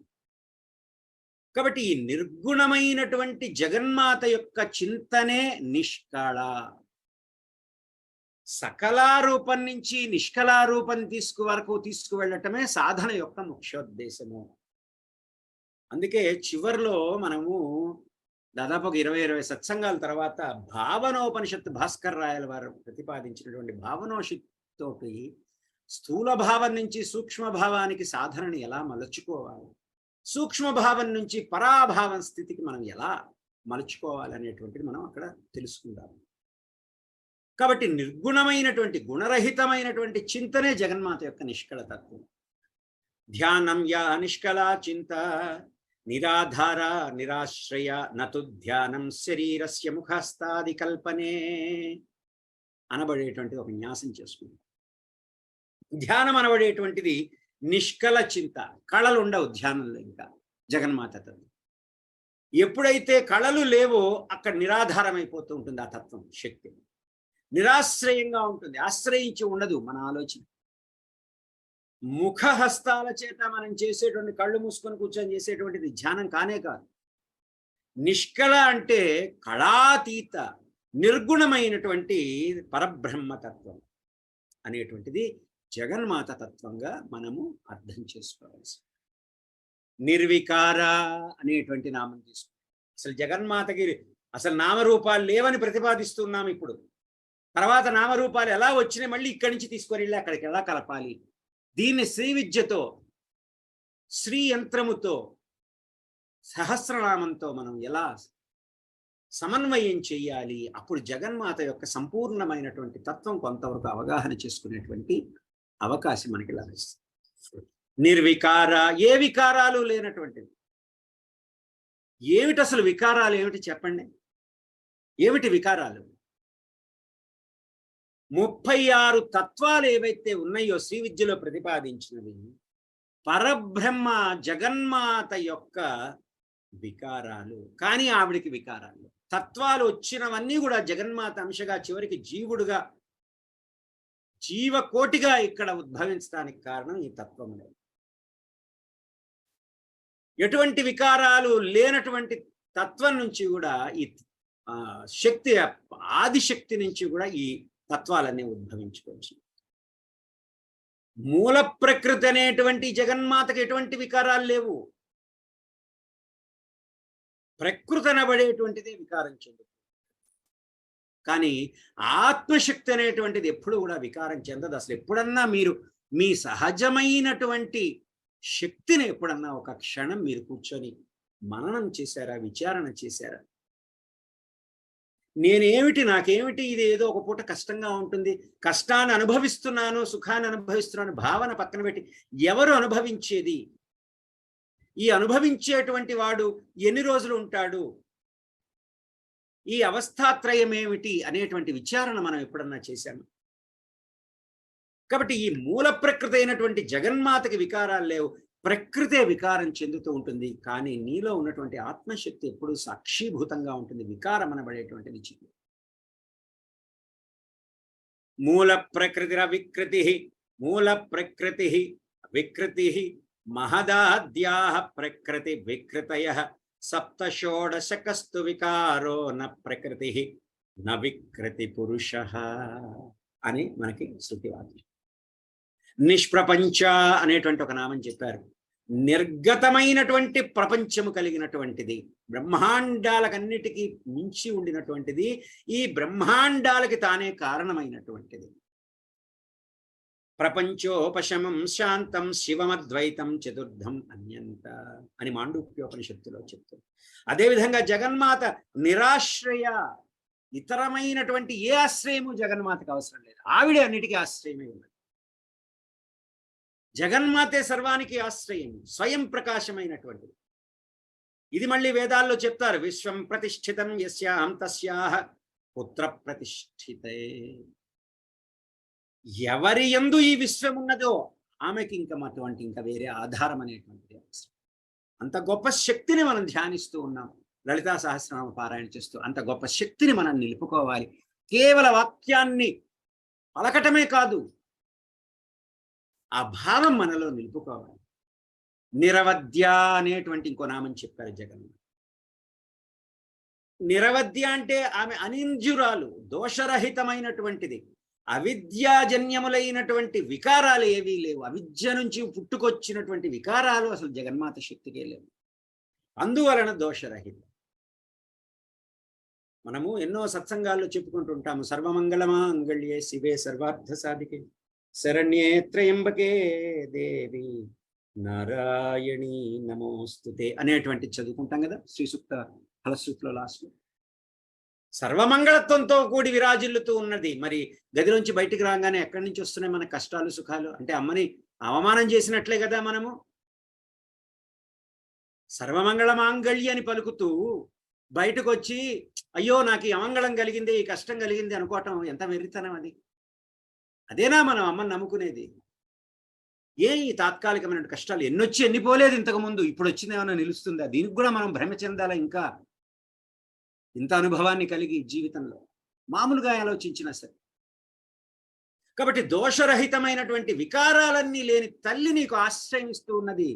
కాబట్టి ఈ నిర్గుణమైనటువంటి జగన్మాత యొక్క చింతనే నిష్కళ. సకలారూపం నుంచి నిష్కళారూపం తీసుకువెళ్ళటమే సాధన యొక్క ముఖ్యోద్దేశము. అందుకే చివరిలో మనము దాదాపు 20 సత్సంగాల తర్వాత భావనోపనిషత్తు భాస్కర్ రాయల వారు ప్రతిపాదించినటువంటి భావనోషిత్తోటి స్థూల భావం నుంచి సూక్ష్మ భావానికి సాధనని ఎలా మలుచుకోవాలి, సూక్ష్మ భావం నుంచి పరాభావం స్థితికి మనం ఎలా మలుచుకోవాలి అనేటువంటిది మనం అక్కడ తెలుసుకుందాం. కాబట్టి నిర్గుణమైనటువంటి, గుణరహితమైనటువంటి చింతనే జగన్మాత యొక్క నిష్కళ తత్వం. ధ్యానం యా నిష్కళ చింత నిరాధార నిరాశ్రయ నతు ధ్యానం శరీరస్య ముఖస్థాది కల్పనే అనబడేటువంటిది ఒక న్యాసం చేసుకుంటాం. ధ్యానం అనబడేటువంటిది నిష్కళ చింత. కళలు ఉండవు ధ్యానంలో. ఇంకా జగన్మాత తత్వం ఎప్పుడైతే కళలు లేవో అక్కడ నిరాధారం అయిపోతూ ఉంటుంది. ఆ తత్వం శక్తి నిరాశ్రయంగా ఉంటుంది, ఆశ్రయించి ఉండదు మన ఆలోచన. ముఖహస్తాల చేత మనం చేసేటువంటి కళ్ళు మూసుకొని కూర్చొని చేసేటువంటిది ధ్యానం కానే కాదు. నిష్కళ అంటే కళాతీత నిర్గుణమైనటువంటి పరబ్రహ్మతత్వం అనేటువంటిది జగన్మాత తత్వంగా మనము అర్థం చేసుకోవాల్సి. నిర్వికార అనేటువంటి నామం తీసుకుంటాం. అసలు జగన్మాతకి అసలు నామరూపాలు లేవని ప్రతిపాదిస్తున్నాం ఇప్పుడు. తర్వాత నామరూపాలు ఎలా వచ్చినాయి మళ్ళీ ఇక్కడి నుంచి తీసుకొని వెళ్ళి అక్కడికి ఎలా కలపాలి, దీన్ని శ్రీ విద్యతో శ్రీ యంత్రముతో సహస్రనామంతో మనం ఎలా సమన్వయం చేయాలి, అప్పుడు జగన్మాత యొక్క సంపూర్ణమైనటువంటి తత్వం కొంతవరకు అవగాహన చేసుకునేటువంటి అవకాశం మనకి లభిస్తుంది. నిర్వికార, ఏ వికారాలు లేనటువంటిది. ఏమిటి అసలు వికారాలు ఏమిటి చెప్పండి? ఏమిటి వికారాలు? 36 తత్వాలు ఏవైతే ఉన్నాయో శ్రీ విద్యలో ప్రతిపాదించినవి పరబ్రహ్మ జగన్మాత యొక్క వికారాలు. కానీ ఆవిడికి వికారాలు తత్వాలు వచ్చినవన్నీ కూడా జగన్మాత అంశగా చివరికి జీవుడుగా జీవకోటిగా ఇక్కడ ఉద్భవించడానికి కారణం ఈ తత్వం. ఎటువంటి వికారాలు లేనటువంటి తత్వం నుంచి కూడా ఈ శక్తి, ఆదిశక్తి నుంచి కూడా ఈ తత్వాలన్నీ ఉద్భవించుకోవచ్చు. మూల ప్రకృతి అనేటువంటి జగన్మాతకి ఎటువంటి వికారాలు లేవు. ప్రకృతి అనబడేటువంటిదే వికారం చెందుతుంది. కానీ ఆత్మశక్తి అనేటువంటిది ఎప్పుడు కూడా వికారం చెందదు. అసలు ఎప్పుడన్నా మీరు మీ సహజమైనటువంటి శక్తిని ఎప్పుడన్నా ఒక క్షణం మీరు కూర్చొని మననం చేశారా, విచారణ చేశారా? నేనేమిటి, నాకేమిటి, ఇది ఏదో ఒక పూట కష్టంగా ఉంటుంది, కష్టాన్ని అనుభవిస్తున్నాను, సుఖాన్ని అనుభవిస్తున్నాను భావన పక్కన పెట్టి ఎవరు అనుభవించేది? ఈ అనుభవించేటువంటి వాడు ఎన్ని రోజులు ఉంటాడు? ఈ అవస్థాత్రయం ఏమిటి అనేటువంటి విచారణ మనం ఎప్పుడన్నా చేశాము. కాబట్టి ఈ మూల ప్రకృతి అయినటువంటి జగన్మాతకి వికారాలు లేవు. ప్రకృతే వికారం చెందుతూ ఉంటుంది. కానీ నీలో ఉన్నటువంటి ఆత్మశక్తి ఎప్పుడూ సాక్షీభూతంగా ఉంటుంది. వికారం అనబడేటువంటిది చెంది. మూల ప్రకృతిర వికృతి, మూల ప్రకృతి వికృతి, మహదాద్యా ప్రకృతి వికృతయ, సప్తషోడశకస్తు వికారో న ప్రకృతి న వికృతి పురుష అని మనకి శృతివాక్యం. నిష్ప్రపంచ అనేటువంటి ఒక నామం చెప్పారు. నిర్గతమైనటువంటి ప్రపంచము కలిగినటువంటిది, బ్రహ్మాండాలకన్నిటికీ మించి ఉండినటువంటిది, ఈ బ్రహ్మాండాలకి తానే కారణమైనటువంటిది. ప్రపంచోపశమం శాంతం శివమద్వైతం చతుర్థం అన్యంత అని మాండూక్యోపనిషత్తులో చెప్తుంది. అదేవిధంగా జగన్మాత నిరాశ్రయ, ఇతరమైనటువంటి ఏ ఆశ్రయము జగన్మాతకు అవసరం లేదు. ఆవిడే అన్నిటికీ ఆశ్రయమే ఉన్నది. జగన్మాతే సర్వానికి ఆశ్రయం, స్వయం ప్రకాశమైనటువంటిది. ఇది మళ్ళీ వేదాల్లో చెప్తారు. విశ్వం ప్రతిష్ఠితం యస్యాం తస్యాహ పుత్ర ప్రతిష్ఠితే. ఎవరి యందు ఈ విశ్వం ఉన్నదో ఆమెకి ఇంకా అటువంటి ఇంకా వేరే ఆధారం అనేటువంటిది అవసరం. అంత గొప్ప శక్తిని మనం ధ్యానిస్తూ ఉన్నాం. లలితా సహస్రనామ పారాయణ చేస్తూ అంత గొప్ప శక్తిని మనం నిలుపుకోవాలి. కేవల వాక్యాన్ని పలకటమే కాదు, ఆ భావం మనలో నిలుపుకోవాలి. నిరవధ్య అనేటువంటి ఇంకో నామం చెప్పారు జగన్. నిరవధ్య అంటే ఆమె అనింజురాలు, దోషరహితమైనటువంటిది. అవిద్యాజన్యములైనటువంటి వికారాలు ఏవీ లేవు. అవిద్య నుంచి పుట్టుకొచ్చినటువంటి వికారాలు అసలు జగన్మాత శక్తికే లేవు. అందువలన దోషరహితం. మనము ఎన్నో సత్సంగాల్లో చెప్పుకుంటుంటాము. సర్వమంగళమాంగళ్యే శివే సర్వార్థ సాధికే శరణ్యే త్రయంబకే దేవి నారాయణీ నమోస్తుతే అనేటువంటి చదువుకుంటాం కదా శ్రీ సూక్త ఫలశ్రుతిలో లాస్ట్. సర్వమంగళత్వంతో కూడి విరాజిల్లుతూ ఉన్నది. మరి గదిలోంచి బయటికి రాగానే ఎక్కడి నుంచి వస్తున్నాయి మన కష్టాలు సుఖాలు? అంటే అమ్మని అవమానం చేసినట్లే కదా మనము. సర్వమంగళ మాంగళ్య అని పలుకుతూ బయటకు వచ్చి అయ్యో నాకు ఈ అమంగళం కలిగింది, ఈ కష్టం కలిగింది అనుకోవటం ఎంత వెర్రితనం అది. అదేనా మనం అమ్మని నమ్ముకునేది? ఏ ఈ తాత్కాలికమైన కష్టాలు ఎన్నొచ్చి ఎన్నిపోలేదు ఇంతకుముందు, ఇప్పుడు వచ్చింది ఏమైనా నిలుస్తుందా? దీనికి కూడా మనం భ్రమ చెందాలా? ఇంకా ఇంత అనుభవాన్ని కలిగి జీవితంలో మామూలుగా ఆలోచించినా సరే. కాబట్టి దోషరహితమైనటువంటి వికారాలన్నీ లేని తల్లి నీకు ఆశ్రయిస్తూ ఉన్నది.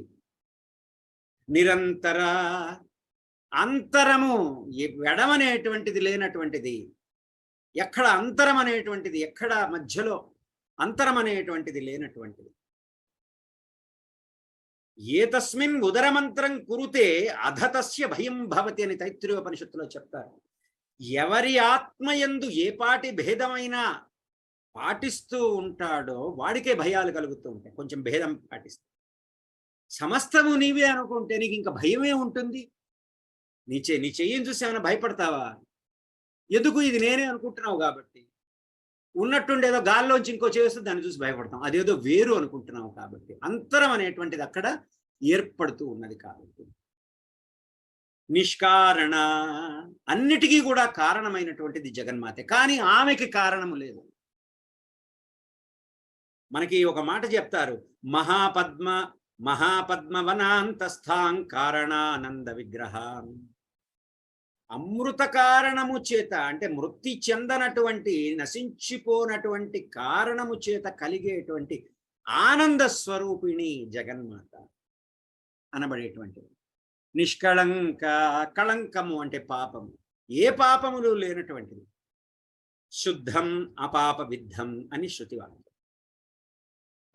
నిరంతర అంతరము వెడమనేటువంటిది లేనటువంటిది, ఎక్కడ అంతరం అనేటువంటిది, ఎక్కడ మధ్యలో అంతరం అనేటువంటిది లేనటువంటిది. ఏతస్మిన్ ఉదరమంత్రం కురుతే అధతస్య భయం భవతి అని తైత్తిరీయోపనిషత్తులో చెప్తారు. ఎవరి ఆత్మయందు ఏ పాటి భేదమైనా పాటిస్తూ ఉంటాడో వాడికే భయాలు కలుగుతూ ఉంటాయి. కొంచెం భేదం పాటిస్తే సమస్తము నీవే అనుకుంటే నీకు ఇంకా భయమే ఉంటుంది. నీ చెయ్యిని చూసి ఏమైనా భయపడతావా? ఎందుకు? ఇది నేనే అనుకుంటున్నావు కాబట్టి. ఉన్నట్టుండేదో గాల్లోంచి ఇంకో చేస్తే దాన్ని చూసి భయపడతాం, అదేదో వేరు అనుకుంటున్నావు కాబట్టి. అంతరం అనేటువంటిది అక్కడ ఏర్పడుతూ ఉన్నది కాబట్టి. నిష్కారణ, అన్నిటికీ కూడా కారణమైనటువంటిది జగన్మాతే, కానీ ఆమెకి కారణము లేదు. మనకి ఒక మాట చెప్తారు, మహాపద్మవనాంతస్థాం కారణానంద విగ్రహం. అమృత కారణము చేత, అంటే మృతి చెందనటువంటి నశించిపోనటువంటి కారణము చేత కలిగేటువంటి ఆనంద స్వరూపిణి జగన్మాత అనబడేటువంటిది. నిష్కళంక, కళంకము అంటే పాపము, ఏ పాపములు లేనటువంటిది. శుద్ధం అపాప విద్ధం అని శృతివాక్యం.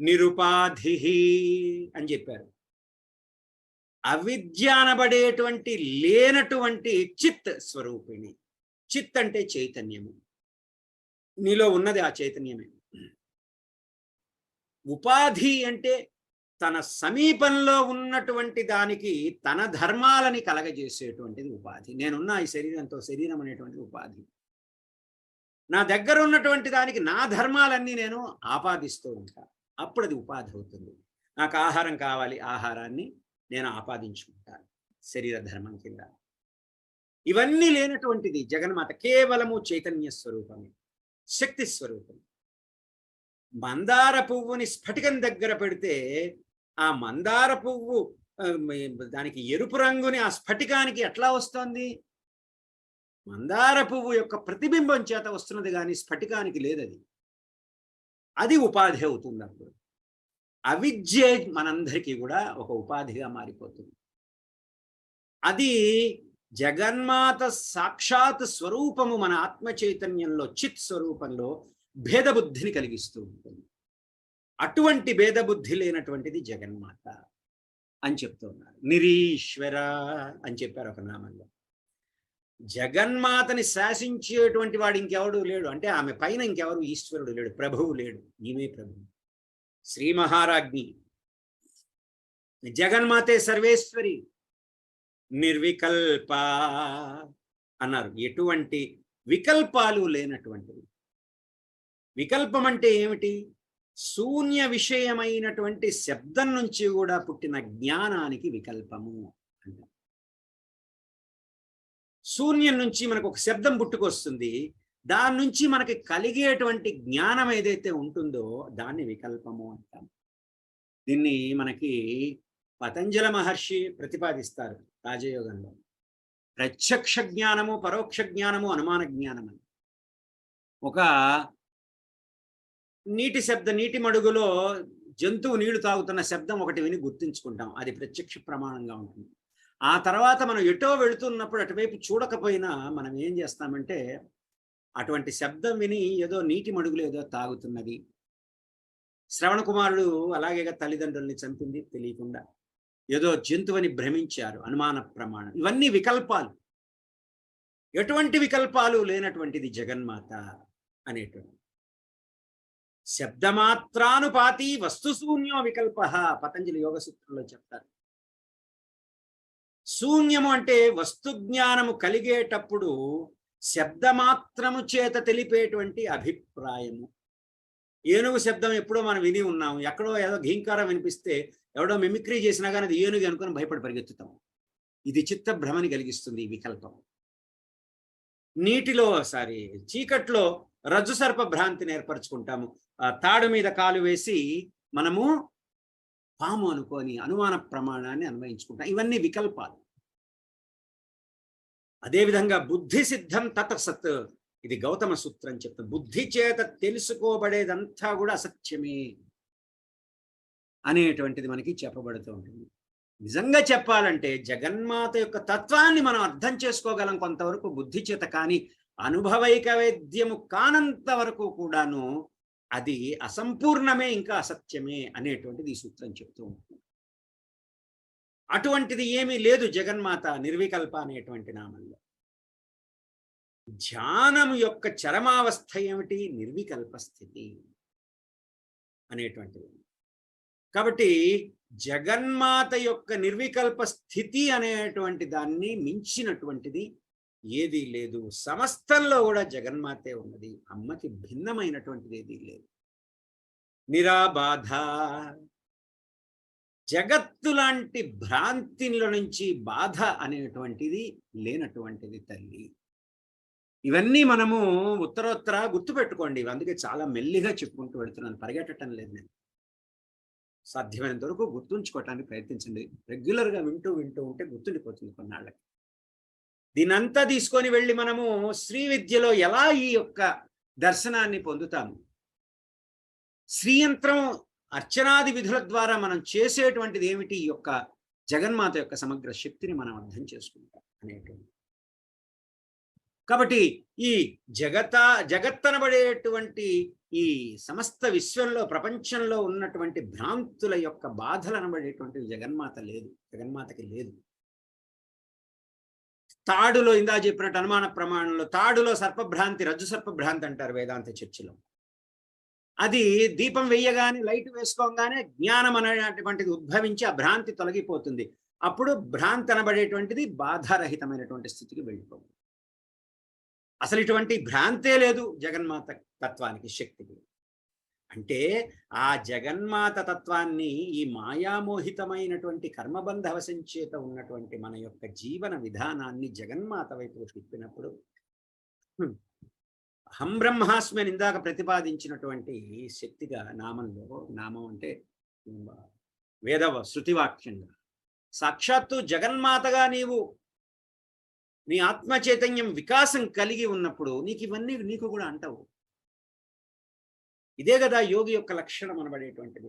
నిరుపాధి అని చెప్పారు. అవిద్య అనబడేటువంటి లేనటువంటి చిత్ స్వరూపిణి. చిత్ అంటే చైతన్యము, నీలో ఉన్నది ఆ చైతన్యమే. ఉపాధి అంటే తన సమీపంలో ఉన్నటువంటి దానికి తన ధర్మాలని కలగజేసేటువంటిది ఉపాధి. నేనున్న ఈ శరీరంతో, శరీరం అనేటువంటిది ఉపాధి. నా దగ్గర ఉన్నటువంటి దానికి నా ధర్మాలన్నీ నేను ఆపాదిస్తూ ఉంటాను, అప్పుడు అది ఉపాధి అవుతుంది. నాకు ఆహారం కావాలి, ఆహారాన్ని నేను ఆపాదించుకుంటాను శరీర ధర్మం కింద. ఇవన్నీ లేనటువంటిది జగన్మాత, కేవలము చైతన్య స్వరూపమే, శక్తి స్వరూపం. మందార పువ్వుని స్ఫటికం దగ్గర పెడితే ఆ మందార పువ్వు దానికి ఎరుపు రంగుని ఆ స్ఫటికానికి ఎట్లా వస్తుంది? మందార పువ్వు యొక్క ప్రతిబింబం చేత వస్తున్నది, కానీ స్ఫటికానికి లేదది. అది ఉపాధి అవుతుంది. అప్పుడు అవిద్య మనందరికీ కూడా ఒక ఉపాధిగా మారిపోతుంది. అది జగన్మాత సాక్షాత్ స్వరూపము మన ఆత్మ చైతన్యంలో, చిత్ స్వరూపంలో భేదబుద్ధిని కలిగిస్తూ ఉంటుంది. అటువంటి భేదబుద్ధి లేనటువంటిది జగన్మాత అని చెప్తూ ఉన్నారు. నిరీశ్వర అని చెప్పారు ఒక నామంలో. జగన్మాతని శాసించేటువంటి వాడు ఇంకెవడు లేడు, అంటే ఆమె పైన ఇంకెవరు ఈశ్వరుడు లేడు, ప్రభువు లేడు, ఈమె ప్రభువు. శ్రీ మహారాజ్ఞి జగన్మాతే సర్వేశ్వరి, నిర్వికల్ప అన్నారు. ఎటువంటి వికల్పాలు లేనటువంటిది. వికల్పం అంటే ఏమిటి? శూన్య విషయమైనటువంటి శబ్దం నుంచి కూడా పుట్టిన జ్ఞానానికి వికల్పము అంటారు. శూన్యం నుంచి మనకు ఒక శబ్దం పుట్టుకొస్తుంది, దాని నుంచి మనకి కలిగేటువంటి జ్ఞానం ఏదైతే ఉంటుందో దాన్ని వికల్పము అంటాం. దీన్ని మనకి పతంజల మహర్షి ప్రతిపాదిస్తారు రాజయోగంలో. ప్రత్యక్ష జ్ఞానము, పరోక్ష జ్ఞానము, అనుమాన జ్ఞానం అని. ఒక నీటి మడుగులో జంతువు నీళ్లు తాగుతున్న శబ్దం ఒకటి విని గుర్తించుకుంటాం, అది ప్రత్యక్ష ప్రమాణంగా ఉంటుంది. ఆ తర్వాత మనం ఎటో వెళుతున్నప్పుడు అటువైపు చూడకపోయినా మనం ఏం చేస్తామంటే అటువంటి శబ్దం విని ఏదో నీటి మడుగులో ఏదో తాగుతున్నది. శ్రవణ కుమారుడు అలాగే తల్లిదండ్రుల్ని చంపింది తెలియకుండా, ఏదో జంతువుని భ్రమించారు, అనుమాన ప్రమాణం. ఇవన్నీ వికల్పాలు. ఎటువంటి వికల్పాలు లేనటువంటిది జగన్మాత అనేటువంటి. శబ్దమాత్రానుపాతి వస్తుశూన్యో వికల్ప, పతంజలి యోగ సూత్రంలో చెప్తారు. శూన్యము అంటే వస్తు జ్ఞానము కలిగేటప్పుడు శబ్దమాత్రము చేత తెలిపేటువంటి అభిప్రాయము. ఏనుగు శబ్దం ఎప్పుడో మనం విని ఉన్నాము, ఎక్కడో ఏదో ఘీంకారం వినిపిస్తే ఎవడో మిమిక్రీ చేసినా కానీ అది ఏనుగు అనుకుని భయపడి పరిగెత్తుతాం. ఇది చిత్త భ్రమని కలిగిస్తుంది ఈ వికల్పం. చీకట్లో రజ్జు సర్ప భ్రాంతిని ఏర్పరచుకుంటాము. తాడు మీద కాలు వేసి మనము పాము అనుకొని అనుమాన ప్రమాణాన్ని అన్వయించుకుంటాం. ఇవన్నీ వికల్పాలు. అదేవిధంగా బుద్ధి సిద్ధం తత్ సత్, ఇది గౌతమ సూత్రం చెప్తుంది. బుద్ధి చేత తెలుసుకోబడేదంతా కూడా అసత్యమే అనేటువంటిది మనకి చెప్పబడుతూ ఉంటుంది. నిజంగా చెప్పాలంటే జగన్మాత యొక్క తత్వాన్ని మనం అర్థం చేసుకోగలం కొంతవరకు బుద్ధి చేత, కానీ అనుభవైక వేద్యము కానంత వరకు కూడాను అది అసంపూర్ణమే, ఇంకా అసత్యమే అనేటువంటిది ఈ సూత్రం చెప్తూ ఉంటుంది. అటువంటిది ఏమీ లేదు జగన్మాత నిర్వికల్ప అనేటువంటి నామంలో. ధ్యానము యొక్క చరమావస్థ ఏమిటి? నిర్వికల్ప స్థితి అనేటువంటిది. కాబట్టి జగన్మాత యొక్క నిర్వికల్ప స్థితి అనేటువంటి దాన్ని మించినటువంటిది ఏదీ లేదు. సమస్తంలో కూడా జగన్మాతే ఉన్నది. అమ్మకి భిన్నమైనటువంటిది ఏదీ లేదు. నిరాబాధ, జగత్తు లాంటి భ్రాంతిలో నుంచి బాధ అనేటువంటిది లేనటువంటిది తల్లి. ఇవన్నీ మనము ఉత్తరోత్తర గుర్తుపెట్టుకోండి. అందుకే చాలా మెల్లిగా చెప్పుకుంటూ వెళుతున్నాను, పరిగెట్టడం లేదు నేను. సాధ్యమైనంత వరకు గుర్తుంచుకోవటానికి ప్రయత్నించండి. రెగ్యులర్గా వింటూ ఉంటే గుర్తుండిపోతుంది కొన్నాళ్ళకి. దీనంతా తీసుకొని వెళ్ళి మనము శ్రీ విద్యలో ఎలా ఈ యొక్క దర్శనాన్ని పొందుతాము? శ్రీయంత్రం అర్చనాది విధుల ద్వారా మనం చేసేటువంటిది ఏమిటి? ఈ యొక్క జగన్మాత యొక్క సమగ్ర శక్తిని మనం అర్థం చేసుకుంటాం అనేటువంటి. కాబట్టి ఈ జగత్తనబడేటువంటి ఈ సమస్త విశ్వంలో ప్రపంచంలో ఉన్నటువంటి భ్రాంతుల యొక్క బాధలు అనబడేటువంటి జగన్మాతకి లేదు. తాడులో ఇందా చెప్పినట్టు అనుమాన ప్రమాణంలో తాడులో సర్పభ్రాంతి, రజ్జు సర్పభ్రాంతి అంటారు వేదాంత చర్చలో. అది దీపం వేయగానే, లైట్ వేసుకోగానే జ్ఞానం అనేటువంటిది ఉద్భవించి ఆ భ్రాంతి తొలగిపోతుంది. అప్పుడు భ్రాంతి అనబడేటువంటిది బాధారహితమైనటువంటి స్థితికి వెళ్ళిపోతుంది. అసలు ఇటువంటి భ్రాంతే లేదు జగన్మాత తత్వానికి, శక్తికి. అంటే ఆ జగన్మాత తత్వాన్ని ఈ మాయామోహితమైనటువంటి కర్మబంధ అవసంచేత ఉన్నటువంటి మన యొక్క జీవన విధానాన్ని జగన్మాత వైపు తిప్పినప్పుడు అహం బ్రహ్మాస్మి అని ఇందాక ప్రతిపాదించినటువంటి శక్తిగా నామం అంటే వేదవ శృతివాక్యంగా సాక్షాత్తు జగన్మాతగా నీ ఆత్మ చైతన్యం వికాసం కలిగి ఉన్నప్పుడు ఇవన్నీ నీకు కూడా అంటావు. ఇదే కదా యోగి యొక్క లక్షణం అనబడేటువంటిది.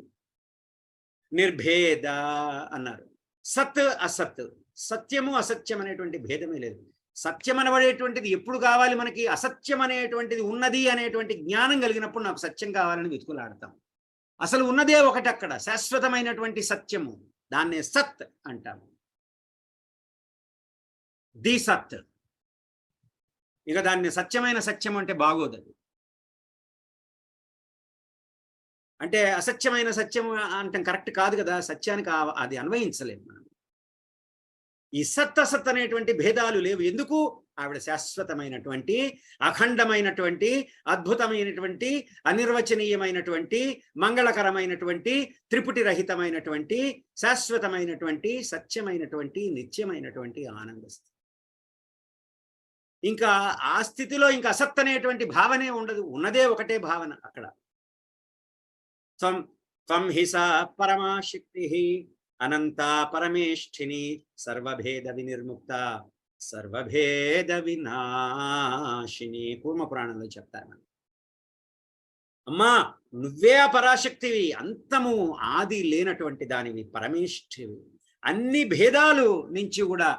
నిర్భేద అన్నారు. సత్ అసత్, సత్యము అసత్యం అనేటువంటి భేదమే లేదు. సత్యం అనబడేటువంటిది ఎప్పుడు కావాలి మనకి? అసత్యం అనేటువంటిది ఉన్నది అనేటువంటి జ్ఞానం కలిగినప్పుడు నాకు సత్యం కావాలని వెతుకులాడతాం. అసలు ఉన్నదే ఒకటి అక్కడ, శాశ్వతమైనటువంటి సత్యము, దాన్నే సత్ అంటాము. ది సత్. ఇక దాన్ని సత్యమైన సత్యం అంటే బాగోదు. అంటే అసత్యమైన సత్యం అంటే కరెక్ట్ కాదు కదా, సత్యానికి అది అన్వయించలేదు మనం. ఈ సత్ అసత్ అనేటువంటి భేదాలు లేవు. ఎందుకు? ఆవిడ శాశ్వతమైనటువంటి, అఖండమైనటువంటి, అద్భుతమైనటువంటి, అనిర్వచనీయమైనటువంటి, మంగళకరమైనటువంటి, త్రిపుటి రహితమైనటువంటి, శాశ్వతమైనటువంటి, సత్యమైనటువంటి, నిత్యమైనటువంటి ఆనంద స్థితి. ఇంకా ఆ స్థితిలో ఇంకా అసత్ అనేటువంటి భావనే ఉండదు. ఉన్నదే ఒకటే భావన అక్కడ. త్వం హి సా పరమాశక్తి అనంత పరమేష్ఠిని సర్వభేద వినిర్ముక్త సర్వభేద వినాశిని. కూర్మపురాణంలో చెప్తారు. అమ్మా నువ్వే ఆ పరాశక్తివి, అంతము ఆది లేనటువంటి దానివి, పరమేష్ఠివి. అన్ని భేదాలు నుంచి కూడా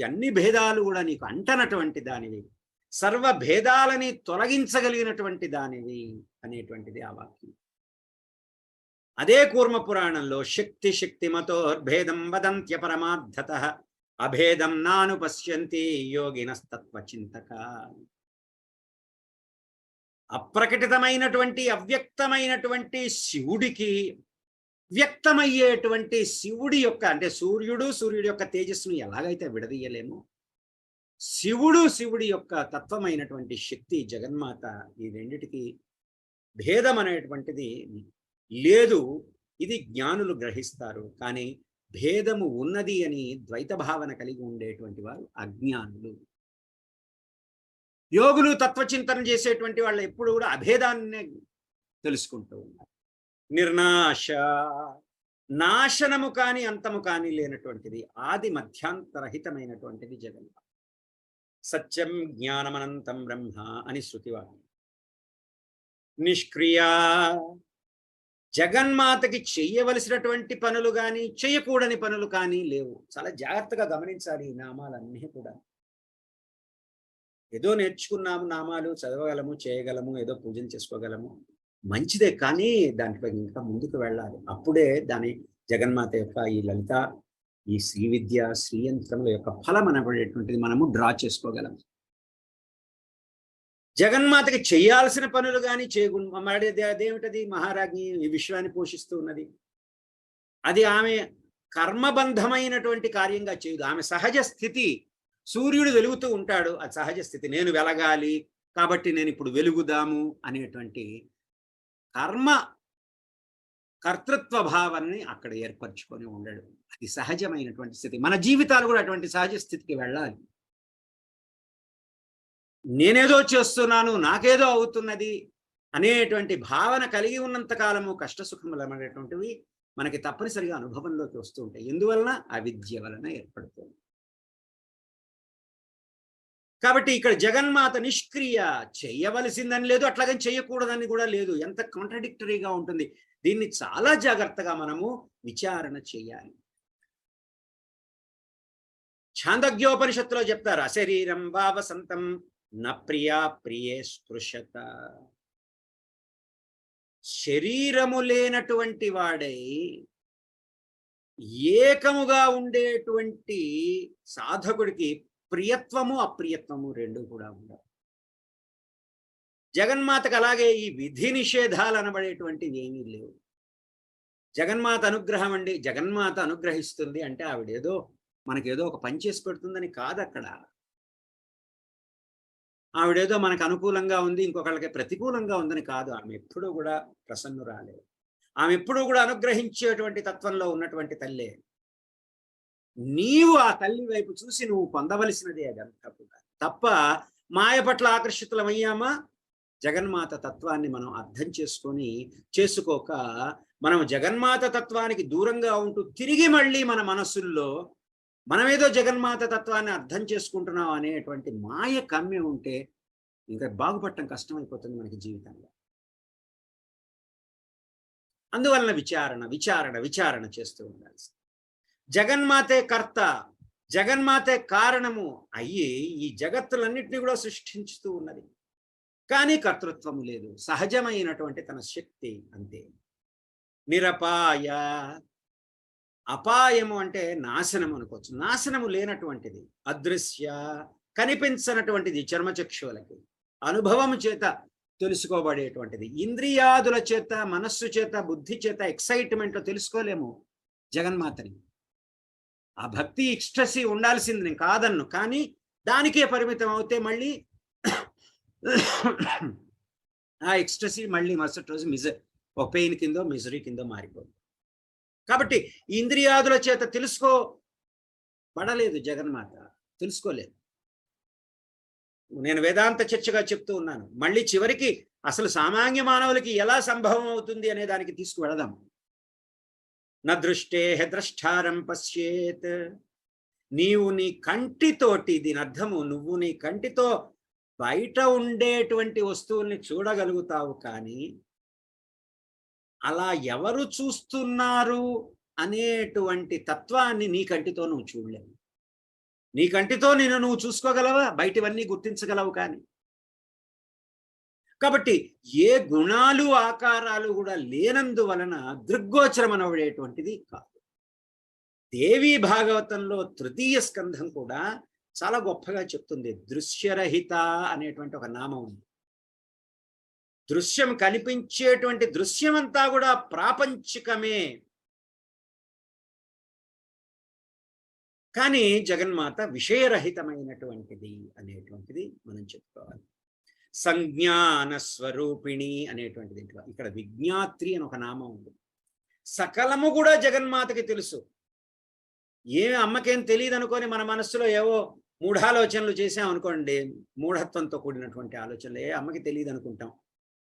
అన్ని భేదాలు కూడా నీకు అంటనటువంటి దానివి, సర్వ భేదాలని తొలగించగలిగినటువంటి దానివి అనేటువంటిది ఆ వాక్యం. అదే కూర్మ పురాణంలో శక్తిమతోర్భేదం వదంత్య పరమార్థతః అభేదం నానుపశ్యంతి యోగినస్తత్వచింతక. అప్రకటితమైనటువంటి అవ్యక్తమైనటువంటి శివుడికి వ్యక్తమయ్యేటువంటి శివుడి యొక్క, అంటే సూర్యుడి యొక్క తేజస్సును ఎలాగైతే విడదీయలేమో, శివుడి యొక్క తత్వమైనటువంటి శక్తి జగన్మాత, ఈ రెండిటికి భేదం అనేటువంటిది లేదు. ఇది జ్ఞానులు గ్రహిస్తారు. కానీ భేదము ఉన్నది అని ద్వైత భావన కలిగి ఉండేటువంటి వారు అజ్ఞానులు. యోగులు తత్వచింతన చేసేటువంటి వాళ్ళు ఎప్పుడు కూడా అభేదాన్నే తెలుసుకుంటూ ఉన్నారు. నిర్నాశ, నాశనము కానీ అంతము కానీ లేనటువంటిది, ఆది మధ్యాంతరహితమైనటువంటిది జగన్మాత. సత్యం జ్ఞానమనంతం బ్రహ్మ అని శృతివాక్యం. నిష్క్రియ, జగన్మాతకి చెయ్యవలసినటువంటి పనులు కానీ చెయ్యకూడని పనులు కానీ లేవు. చాలా జాగ్రత్తగా గమనించాలి ఈ నామాలన్నీ కూడా. ఏదో నేర్చుకున్నాము, నామాలు చదవగలము, చేయగలము, ఏదో పూజలు చేసుకోగలము, మంచిదే. కానీ దాంట్లో ఇంకా ముందుకు వెళ్ళాలి. అప్పుడే దాని జగన్మాత యొక్క ఈ లలిత, ఈ శ్రీ విద్య, శ్రీయంత్రముల యొక్క ఫలం అనబడేటువంటిది మనము డ్రా చేసుకోగలం. జగన్మాతకి చేయాల్సిన పనులు కానీ చేయకుండా అదేమిటది? మహారాజ్ఞి ఈ విశ్వాన్ని పోషిస్తూ ఉన్నది. అది ఆమె కర్మబంధమైనటువంటి కార్యంగా చేయదు. ఆమె సహజ స్థితి. సూర్యుడు వెలుగుతూ ఉంటాడు, అది సహజ స్థితి. నేను వెలగాలి కాబట్టి నేను ఇప్పుడు వెలుగుదాము అనేటువంటి కర్తృత్వ భావాన్ని అక్కడ ఏర్పరచుకొని ఉండడు. అది సహజమైనటువంటి స్థితి. మన జీవితాలు కూడా అటువంటి సహజ స్థితికి వెళ్ళాలి. నేనేదో చేస్తున్నాను, నాకేదో అవుతున్నది అనేటువంటి భావన కలిగి ఉన్నంత కాలము కష్టసుఖములు అనేటువంటివి మనకి తప్పనిసరిగా అనుభవంలోకి వస్తూ ఉంటాయి. ఎందువలన? అవిద్య వలన ఏర్పడుతుంది. కాబట్టి ఇక్కడ జగన్మాత నిష్క్రియ, చేయవలసిందని లేదు, అట్లాగని చేయకూడదని కూడా లేదు. ఎంత కాంట్రడిక్టరీగా ఉంటుంది. దీన్ని చాలా జాగ్రత్తగా మనము విచారణ చేయాలి. ఛాందోగ్యోపనిషత్తులో చెప్తారు, అశరీరం భావసంతం న ప్రియా ప్రియే స్పృశత. శరీరము లేనటువంటి వాడై ఏకముగా ఉండేటువంటి సాధకుడికి ప్రియత్వము అప్రియత్వము రెండు కూడా ఉండవు. జగన్మాతకు అలాగే ఈ విధి నిషేధాలు అనబడేటువంటివి ఏమీ లేవు. జగన్మాత అనుగ్రహం అండి. జగన్మాత అనుగ్రహిస్తుంది అంటే ఆవిడేదో మనకేదో ఒక పని చేసి పెడుతుందని కాదు. అక్కడ ఆవిడేదో మనకు అనుకూలంగా ఉంది, ఇంకొకళ్ళకి ప్రతికూలంగా ఉందని కాదు. ఆమె ఎప్పుడూ కూడా ప్రసన్నురాలేదు. ఆమె ఎప్పుడూ కూడా అనుగ్రహించేటువంటి తత్వంలో ఉన్నటువంటి తల్లే. నీవు ఆ తల్లి వైపు చూసి నువ్వు పొందవలసినదే అదంతా కూడా. తప్ప మాయ పట్ల ఆకర్షితులమయ్యామా? జగన్మాత తత్వాన్ని మనం అర్థం చేసుకోక మనం జగన్మాత తత్వానికి దూరంగా ఉంటూ తిరిగి మళ్ళీ మన మనస్సుల్లో మనమేదో జగన్మాత తత్వాన్ని అర్థం చేసుకుంటున్నాం అనేటువంటి మాయ కమ్మి ఉంటే ఇంకా బాగుపడటం కష్టమైపోతుంది మనకి జీవితంలో. అందువలన విచారణ చేస్తూ ఉండాలి. జగన్మాతే కర్త, జగన్మాతే కారణము అయ్యి ఈ జగత్తులన్నింటినీ కూడా సృష్టించుతూ ఉన్నది. కానీ కర్తృత్వము లేదు. సహజమైనటువంటి తన శక్తి అంతే. నిరపాయ, అపాయము అంటే నాశనము అనుకోవచ్చు. నాశనము లేనటువంటిది, అదృశ్య, కనిపించనటువంటిది, చర్మచక్షువులకి అనుభవము చేత తెలుసుకోబడేటువంటిది. ఇంద్రియాదుల చేత, మనస్సు చేత, బుద్ధి చేత ఎక్సైట్మెంట్లో తెలుసుకోలేము జగన్మాతని. ఆ భక్తి ఎక్స్ట్రసీ ఉండాల్సింది, నేను కాదన్ను. కానీ దానికే పరిమితం అవుతే మళ్ళీ ఆ ఎక్స్ట్రసీ మళ్ళీ మరుసటి రోజు ఒక పెయిన్ కిందో మిజరీ కిందో మారిపోతుంది. కాబట్టి ఇంద్రియాదుల చేత తెలుసుకోబడలేదు జగన్మాత, తెలుసుకోలేదు. నేను వేదాంత చర్చగా చెప్తూ ఉన్నాను. మళ్ళీ చివరికి అసలు సామాన్య మానవులకి ఎలా సంభవం అవుతుంది అనే దానికి తీసుకువెళదాం. న దృష్టే ద్రష్టారం పశ్యేత్. నీవు నీ కంటితోటి, దీని అర్థము నువ్వు నీ కంటితో బయట ఉండేటువంటి వస్తువుల్ని చూడగలుగుతావు, కానీ అలా ఎవరు చూస్తున్నారు అనేటువంటి తత్వాన్ని నీ కంటితో నువ్వు చూడలేవు. నీ కంటితో నువ్వు చూసుకోగలవా? బయటవన్నీ గుర్తించగలవు. కానీ కాబట్టి ఏ గుణాలు ఆకారాలు కూడా లేనందువలన దృగ్గోచరం అనబడేటువంటిది కాదు. దేవీ భాగవతంలో తృతీయ స్కంధం కూడా చాలా గొప్పగా చెప్తుంది. దృశ్యరహిత అనేటువంటి ఒక నామం ఉంది. దృశ్యం, కనిపించేటువంటి దృశ్యమంతా కూడా ప్రాపంచికమే. కానీ జగన్మాత విషయరహితమైనటువంటిది అనేటువంటిది మనం చెప్పుకోవాలి. సంజ్ఞాన స్వరూపిణి అనేటువంటిది. ఇక్కడ విజ్ఞాత్రి అని ఒక నామం ఉంది. సకలము కూడా జగన్మాతకి తెలుసు. ఏమి అమ్మకేం తెలియదు అనుకొని మన మనస్సులో ఏవో మూఢాలోచనలు చేసామనుకోండి, మూఢత్వంతో కూడినటువంటి ఆలోచనలు, అమ్మకి తెలియదు అనుకుంటాం.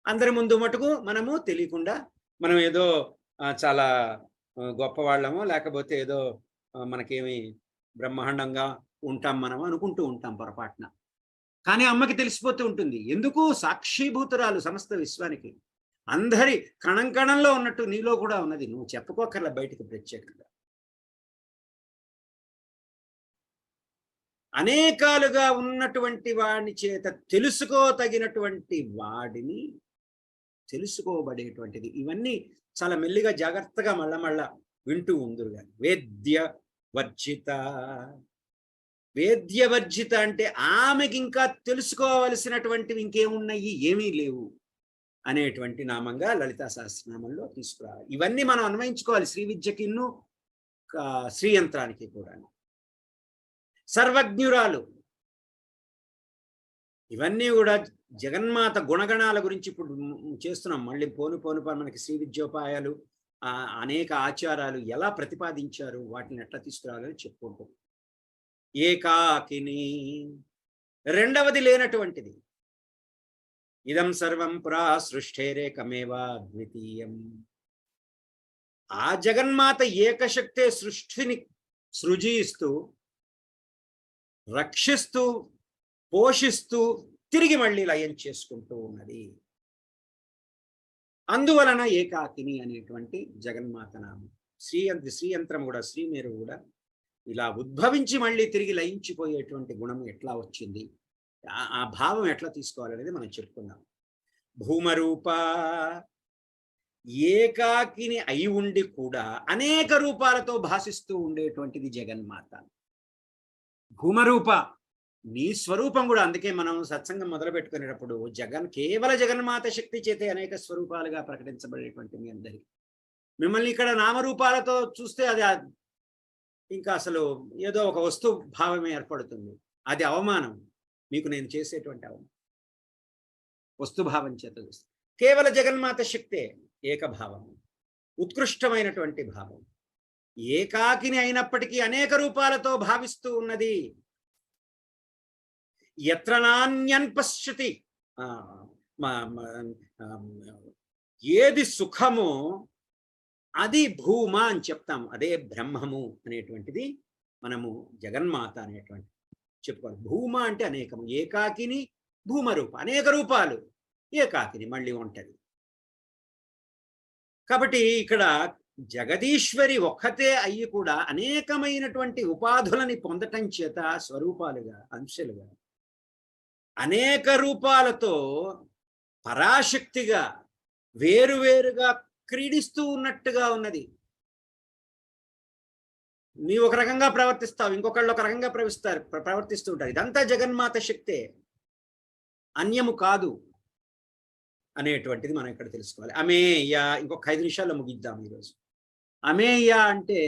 అందరి ముందు మటుకు మనము తెలియకుండా మనం ఏదో చాలా గొప్పవాళ్ళమో లేకపోతే ఏదో మనకేమి బ్రహ్మాండంగా ఉంటాం మనం అనుకుంటూ ఉంటాం పొరపాటున. కానీ అమ్మకి తెలిసిపోతూ ఉంటుంది. ఎందుకు? సాక్షిభూతురాలు సమస్త విశ్వానికి. అందరి కణం కణంలో ఉన్నట్టు నీలో కూడా ఉన్నది. నువ్వు చెప్పుకోకర్లా బయటికి ప్రత్యేకంగా. అనేకాలుగా ఉన్నటువంటి వాడిని చేత తెలుసుకోతగినటువంటి వాడిని తెలుసుకోబడేటువంటిది. ఇవన్నీ చాలా మెల్లిగా జాగ్రత్తగా మళ్ళా వింటూ ఉందురుగా. వేద్యవర్జిత. వేద్యవర్జిత అంటే ఆమెకి ఇంకా తెలుసుకోవలసినటువంటివి ఇంకేమున్నాయి, ఏమీ లేవు అనేటువంటి నామంగా లలితా సహస్రనామంలో తీసుకురావాలి. ఇవన్నీ మనం అన్వయించుకోవాలి శ్రీ విద్యకిన్ను శ్రీయంత్రానికి కూడా. సర్వజ్ఞురాలు. ఇవన్నీ కూడా జగన్మాత గుణగణాల గురించి ఇప్పుడు చేస్తున్నాం. మళ్ళీ పోను మనకి శ్రీ విద్యోపాయాలు, అనేక ఆచారాలు ఎలా ప్రతిపాదించారు, వాటిని ఎట్లా తీసుకురావాలని చెప్పుకుంటాం. ఏకాకిని, రెండవది లేనటువంటిది. ఇదం సర్వం పురా సృష్టేరేకమేవా ద్వితీయం. ఆ జగన్మాత ఏకశక్తే సృష్టిని సృజిస్తూ, రక్షిస్తూ, పోషిస్తూ, తిరిగి మళ్ళీ లయం చేసుకుంటూ ఉన్నది. అందువలన ఏకాకిని అనేటువంటి జగన్మాత నామం. శ్రీయంత్రం కూడా, శ్రీమేరు కూడా ఇలా ఉద్భవించి మళ్ళీ తిరిగి లయించిపోయేటువంటి గుణం ఎట్లా వచ్చింది, ఆ భావం ఎట్లా తీసుకోవాలనేది మనం చెప్పుకున్నాం. భూమరూప, ఏకాకిని అయి ఉండి కూడా అనేక రూపాలతో భాషిస్తూ ఉండేటువంటిది జగన్మాత. భూమరూప, నీ స్వరూపం కూడా. అందుకే మనం సత్సంగం మొదలు పెట్టుకునేటప్పుడు కేవల జగన్మాత శక్తి చేతే అనేక స్వరూపాలుగా ప్రకటించబడేటువంటి మీ అందరికీ, మిమ్మల్ని ఇక్కడ నామరూపాలతో చూస్తే అది ఇంకా అసలు ఏదో ఒక వస్తు భావమే ఏర్పడుతుంది. అది అవమానం, మీకు నేను చేసేటువంటి అవమానం. వస్తుభావం చేత చూస్తే కేవల జగన్మాత శక్తే ఏకభావం, ఉత్కృష్టమైనటువంటి భావం. ఏకాకిని అయినప్పటికీ అనేక రూపాలతో భావిస్తూ ఉన్నది. ఎత్ర నాన్యన్ పశ్యతి, ఏది సుఖమో అది భూమ అని చెప్తాము. అదే బ్రహ్మము అనేటువంటిది మనము జగన్మాత అనేటువంటి చెప్పుకోవాలి. భూమ అంటే అనేకము, ఏకాకిని భూమరూప, అనేక రూపాలు, ఏకాకిని మళ్ళీ ఉంటది. కాబట్టి ఇక్కడ జగదీశ్వరి ఒక్కతే అయ్యి కూడా అనేకమైనటువంటి ఉపాధులని పొందటం చేత స్వరూపాలుగా, అంశలుగా, అనేక రూపాలతో పరాశక్తిగా వేరువేరుగా క్రీడిస్తూ ఉన్నట్టుగా ఉన్నది. నీవు ఒక రకంగా ప్రవర్తిస్తావు, ఇంకొకళ్ళు ఒక రకంగా ప్రవర్తిస్తూ ఉంటారు. ఇదంతా జగన్మాత శక్తే, అన్యము కాదు అనేటువంటిది మనం ఇక్కడ తెలుసుకోవాలి. అమేయ, ఇంకొక 5 నిమిషాల్లో ముగిద్దాం ఈరోజు. అమేయ అంటే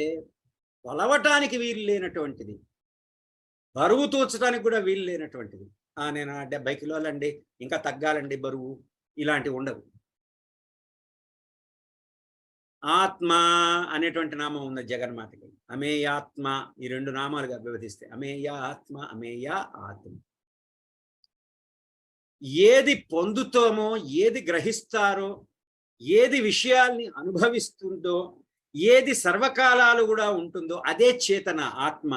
కొలవటానికి వీలు లేనటువంటిది, బరువు తూచడానికి కూడా వీలు లేనటువంటిది. నేను 70 కిలోలండి, ఇంకా తగ్గాలండి బరువు, ఇలాంటివి ఉండవు. ఆత్మ అనేటువంటి నామం ఉంది జగన్మాతకి. అమేయాత్మ, ఈ 2 నామాలుగా విభజిస్తే అమేయ ఆత్మ, అమేయ ఆత్మ. ఏది పొందుతామో, ఏది గ్రహిస్తారో, ఏది విషయాల్ని అనుభవిస్తుందో, ఏది సర్వకాలాలు కూడా ఉంటుందో అదే చేతన ఆత్మ,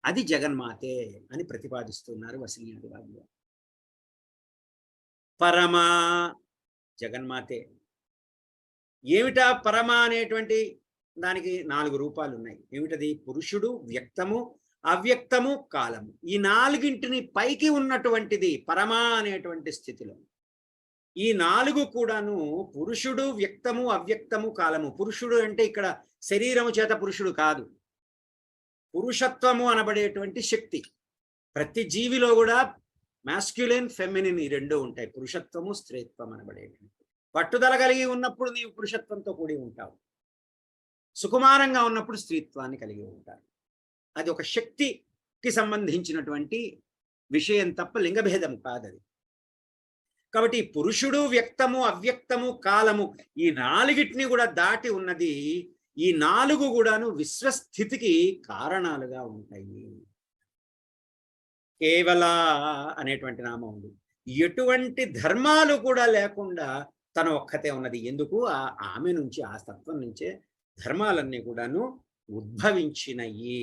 అది జగన్మాతే అని ప్రతిపాదిస్తున్నారు వసిన్యాది వారు. పరమా జగన్మాతే. ఏమిటా పరమ అనేటువంటి దానికి 4 రూపాలు ఉన్నాయి. ఏమిటది? పురుషుడు, వ్యక్తము, అవ్యక్తము, కాలము. ఈ 4ంటిని పైకి ఉన్నటువంటిది పరమ అనేటువంటి స్థితిలో. ఈ 4 కూడాను పురుషుడు, వ్యక్తము, అవ్యక్తము, కాలము. పురుషుడు అంటే ఇక్కడ శరీరము చేత పురుషుడు కాదు, పురుషత్వము అనబడేటువంటి శక్తి. ప్రతి జీవిలో కూడా మాస్క్యులిన్, ఫెమినిన్ ఈ 2 ఉంటాయి. పురుషత్వము, స్త్రీత్వం అనబడేటువంటి. పట్టుదల కలిగి ఉన్నప్పుడు నీవు పురుషత్వంతో కూడి ఉంటావు, సుకుమారంగా ఉన్నప్పుడు స్త్రీత్వాన్ని కలిగి ఉంటారు. అది ఒక శక్తికి సంబంధించినటువంటి విషయం తప్ప లింగభేదం కాదది. కాబట్టి పురుషుడు, వ్యక్తము, అవ్యక్తము, కాలము, ఈ 4ంటిని కూడా దాటి ఉన్నది. ఈ 4 కూడాను విశ్వస్థితికి కారణాలుగా ఉంటాయి. కేవల అనేటువంటి నామం ఉంది. ఎటువంటి ధర్మాలు కూడా లేకుండా తను ఒక్కతే ఉన్నది. ఎందుకు? ఆమె నుంచి, ఆ తత్వం నుంచే ధర్మాలన్నీ కూడాను ఉద్భవించినయి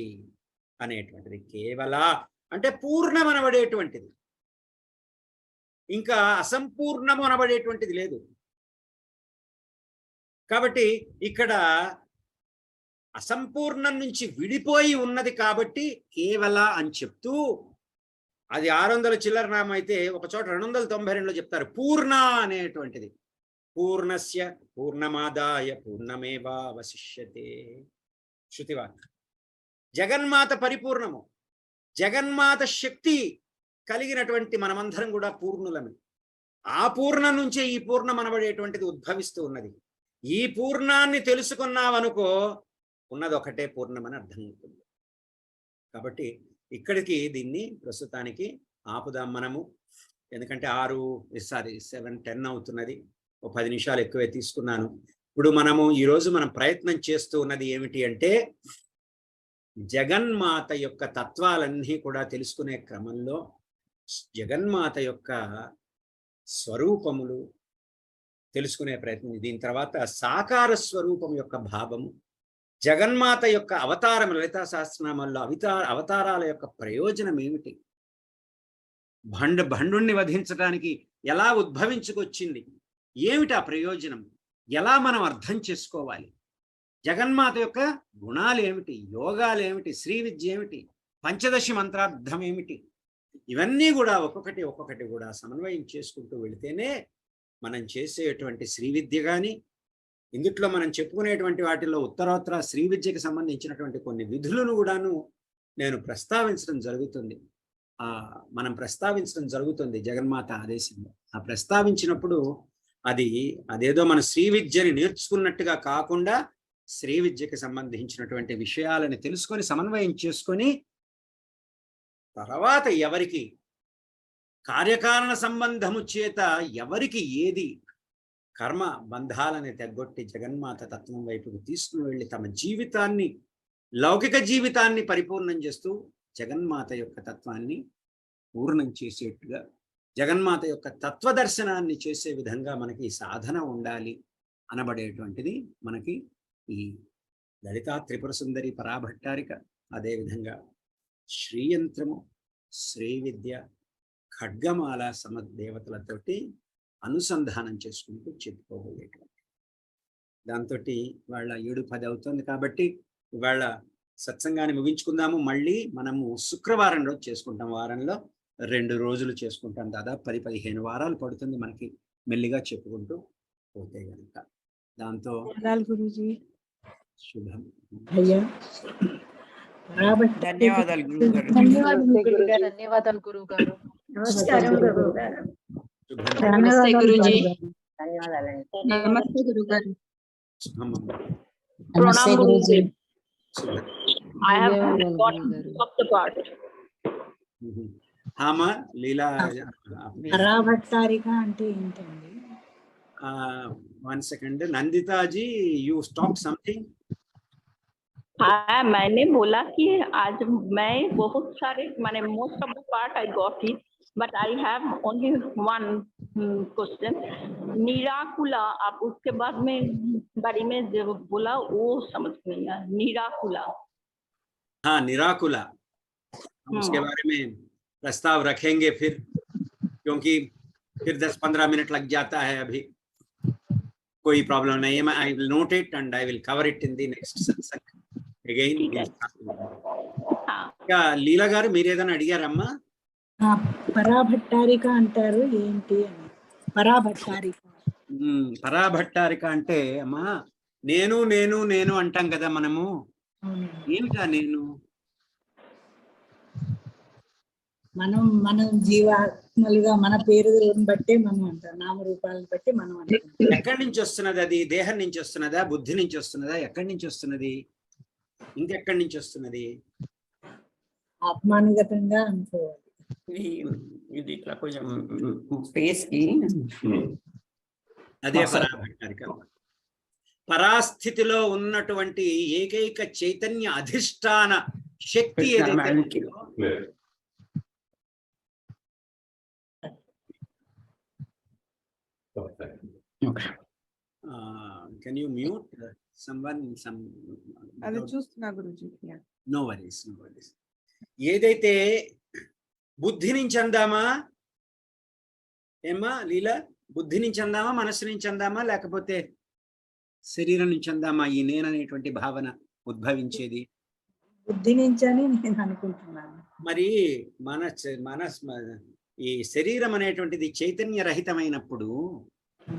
అనేటువంటిది. కేవల అంటే పూర్ణమనబడేటువంటిది. ఇంకా అసంపూర్ణము అనబడేటువంటిది లేదు. కాబట్టి ఇక్కడ అసంపూర్ణం నుంచి విడిపోయి ఉన్నది కాబట్టి కేవల అని చెప్తూ, అది 600 చిల్లర నామం అయితే ఒక చోట 292లో చెప్తారు పూర్ణ అనేటువంటిది. పూర్ణస్య పూర్ణమాదాయ పూర్ణమేవావశిష్యతే శృతివాక్. జగన్మాత పరిపూర్ణము, జగన్మాత శక్తి కలిగినటువంటి మనమందరం కూడా పూర్ణులమే. ఆ పూర్ణం నుంచే ఈ పూర్ణం అనబడేటువంటిది ఉద్భవిస్తూ ఉన్నది. ఈ పూర్ణాన్ని తెలుసుకున్నావనుకో ఉన్నది ఒకటే పూర్ణమని అర్థం అవుతుంది. కాబట్టి ఇక్కడికి దీన్ని ప్రస్తుతానికి ఆపుదాం మనము. ఎందుకంటే 7:10 అవుతున్నది. ఓ 10 నిమిషాలు ఎక్కువే తీసుకున్నాను. ఇప్పుడు ఈరోజు మనం ప్రయత్నం చేస్తూ ఉన్నది ఏమిటి అంటే, జగన్మాత యొక్క తత్వాలన్నీ కూడా తెలుసుకునే క్రమంలో జగన్మాత యొక్క స్వరూపములు తెలుసుకునే ప్రయత్నం. దీని తర్వాత సాకార స్వరూపం యొక్క భావము, జగన్మాత యొక్క అవతారం, లలితా సహస్రనామాల్లో అవతారాల యొక్క ప్రయోజనం ఏమిటి, భండుణ్ణి వధించడానికి ఎలా ఉద్భవించుకొచ్చింది, ఏమిటి ఆ ప్రయోజనం, ఎలా మనం అర్థం చేసుకోవాలి, జగన్మాత యొక్క గుణాలు ఏమిటి, యోగాలు ఏమిటి, శ్రీ విద్య ఏమిటి, పంచదశి మంత్రార్థం ఏమిటి, ఇవన్నీ కూడా ఒక్కొక్కటి కూడా సమన్వయం చేసుకుంటూ వెళితేనే మనం చేసేటువంటి శ్రీ విద్య కానీ, ఇందుట్లో మనం చెప్పుకునేటువంటి వాటిల్లో ఉత్తరోత్తర శ్రీ విద్యకి సంబంధించినటువంటి కొన్ని విధులను కూడాను నేను ప్రస్తావించడం జరుగుతుంది. మనం ప్రస్తావించడం జరుగుతుంది జగన్మాత ఆదేశంలో. ఆ ప్రస్తావించినప్పుడు అదేదో మన శ్రీ విద్యని నేర్చుకున్నట్టుగా కాకుండా శ్రీ విద్యకి సంబంధించినటువంటి విషయాలను తెలుసుకొని సమన్వయం చేసుకొని, తర్వాత ఎవరికి కార్యకారణ సంబంధము చేత ఎవరికి ఏది కర్మ బంధాలని తెగ్గొట్టి జగన్మాత తత్వం వైపుకు తీసుకుని వెళ్ళి తమ జీవితాన్ని, లౌకిక జీవితాన్ని పరిపూర్ణం చేస్తూ జగన్మాత యొక్క తత్వాన్ని పూర్ణం చేసేట్టుగా, జగన్మాత యొక్క తత్వదర్శనాన్ని చేసే విధంగా మనకి సాధన ఉండాలి అనబడేటువంటిది మనకి ఈ లలితా త్రిపుర సుందరి పరాభట్టారిక, అదేవిధంగా శ్రీయంత్రము, శ్రీ విద్య, ఖడ్గమాల సమదేవతలతోటి అనుసంధానం చేసుకుంటూ చెప్పుకోబోయేటువంటి దాంతో వాళ్ళ 7:10 అవుతుంది. కాబట్టి ఇవాళ సత్సంగాన్ని ముగించుకుందాము. మళ్ళీ మనము శుక్రవారం రోజు చేసుకుంటాం. వారంలో 2 రోజులు చేసుకుంటాం. దాదాపు 10-15 వారాలు పడుతుంది మనకి మెల్లిగా చెప్పుకుంటూ పోతే కనుక. దాంతో శుభం. ధన్యవాదాలు గురుగారు. ధన్యవాదాలు గురుగారు. నమస్కారం గురుగారు. నమస్తే గురుజీ. నమస్తే గురుగారు. Pranam Guruji. I have got of the part. లీలా పరాభట్టారిక అంటే ఏంటండి? 1 second. నందితాజీ, you stop something. हाँ, मैंने बोला कि आज मैं बहुत सारे मैंने most of the part I got it, but I have only one question. निराकुला, आप उसके बाद में बारे में जो बोला वो समझ नहीं आया. निराकुला. हाँ, निराकुला, उसके बारे में प्रस्ताव रखेंगे फिर, क्योंकि फिर 10-15 मिनट लग जाता है. अभी कोई प्रॉब्लम नहीं है. I will note it and I will cover it in the next सत्संग again. లీలా గారు మీరు ఏదైనా అడిగారమ్మా? పరాభట్టారిక అంటారు ఏంటి అని. పరాభట్టారిక అంటే అమ్మా నేను నేను నేను అంటాం కదా మనము. ఏమిటా నేను? మనం జీవాత్మలుగా మన పేరులను బట్టి మనం అంటాం, నామరూపాలను బట్టి మనం అంటాం. ఎక్కడి నుంచి వస్తున్నది అది? దేహం నుంచి వస్తున్నదా, బుద్ధి నుంచి వస్తున్నదా, ఎక్కడి నుంచి వస్తున్నది, ఇంకెక్కడి నుంచి వస్తున్నది? ఆత్మానుగతంగా అనుకోవాలి. ఇది ఇట్లా కొంచెం ఫేస్ కి అదే పరాభట్టారిక. పరాస్థితిలో ఉన్నటువంటి ఏకైక చైతన్య అధిష్టాన శక్తి ఏదైతే can you mute someone? అది చూస్తున్నా గురుజీ. No worries. ఏదైతే బుద్ధి నుంచి అందామా, ఏమ్మా లీలా, బుద్ధి నుంచి అందామా, మనస్సు నుంచి అందామా, లేకపోతే శరీరం నుంచి అందామా ఈ నేననేటువంటి భావన ఉద్భవించేది? బుద్ధి నుంచని నేను అనుకుంటున్నాను. మరి ఈ శరీరం అనేటువంటిది చైతన్య రహితమైనప్పుడు,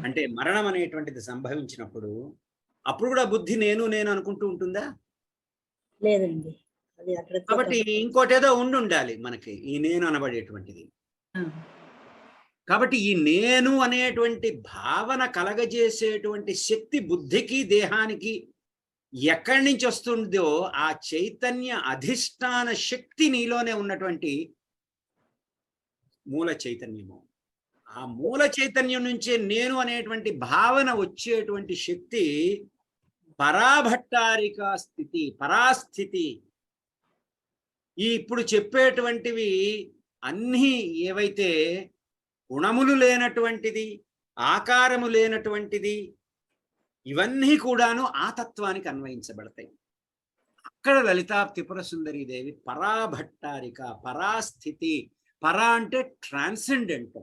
అంటే మరణం అనేటువంటిది సంభవించినప్పుడు, అప్పుడు కూడా బుద్ధి నేను నేను అనుకుంటూ ఉంటుందా? లేదండి, అది అక్కడ. కాబట్టి ఇంకోటేదో ఉండాలి మనకి ఈ నేను అనబడేటువంటిది. కాబట్టి ఈ నేను అనేటువంటి భావన కలగజేసేటువంటి శక్తి బుద్ధికి దేహానికి ఎక్కడి నుంచి వస్తుందో ఆ చైతన్య అధిష్టాన శక్తి నీలోనే ఉన్నటువంటి మూల చైతన్యము. ఆ మూల చైతన్యం నుంచే నేను అనేటువంటి భావన వచ్చేటువంటి శక్తి పరాభట్టారిక స్థితి, పరాస్థితి. ఈ ఇప్పుడు చెప్పేటువంటివి అన్నీ ఏవైతే గుణములు లేనటువంటిది, ఆకారము లేనటువంటిది, ఇవన్నీ కూడాను ఆ తత్వానికి అన్వయించబడతాయి. అక్కడ లలితా త్రిపుర సుందరీ దేవి పరాభట్టారిక, పరాస్థితి. పరా అంటే ట్రాన్సెండెంట్.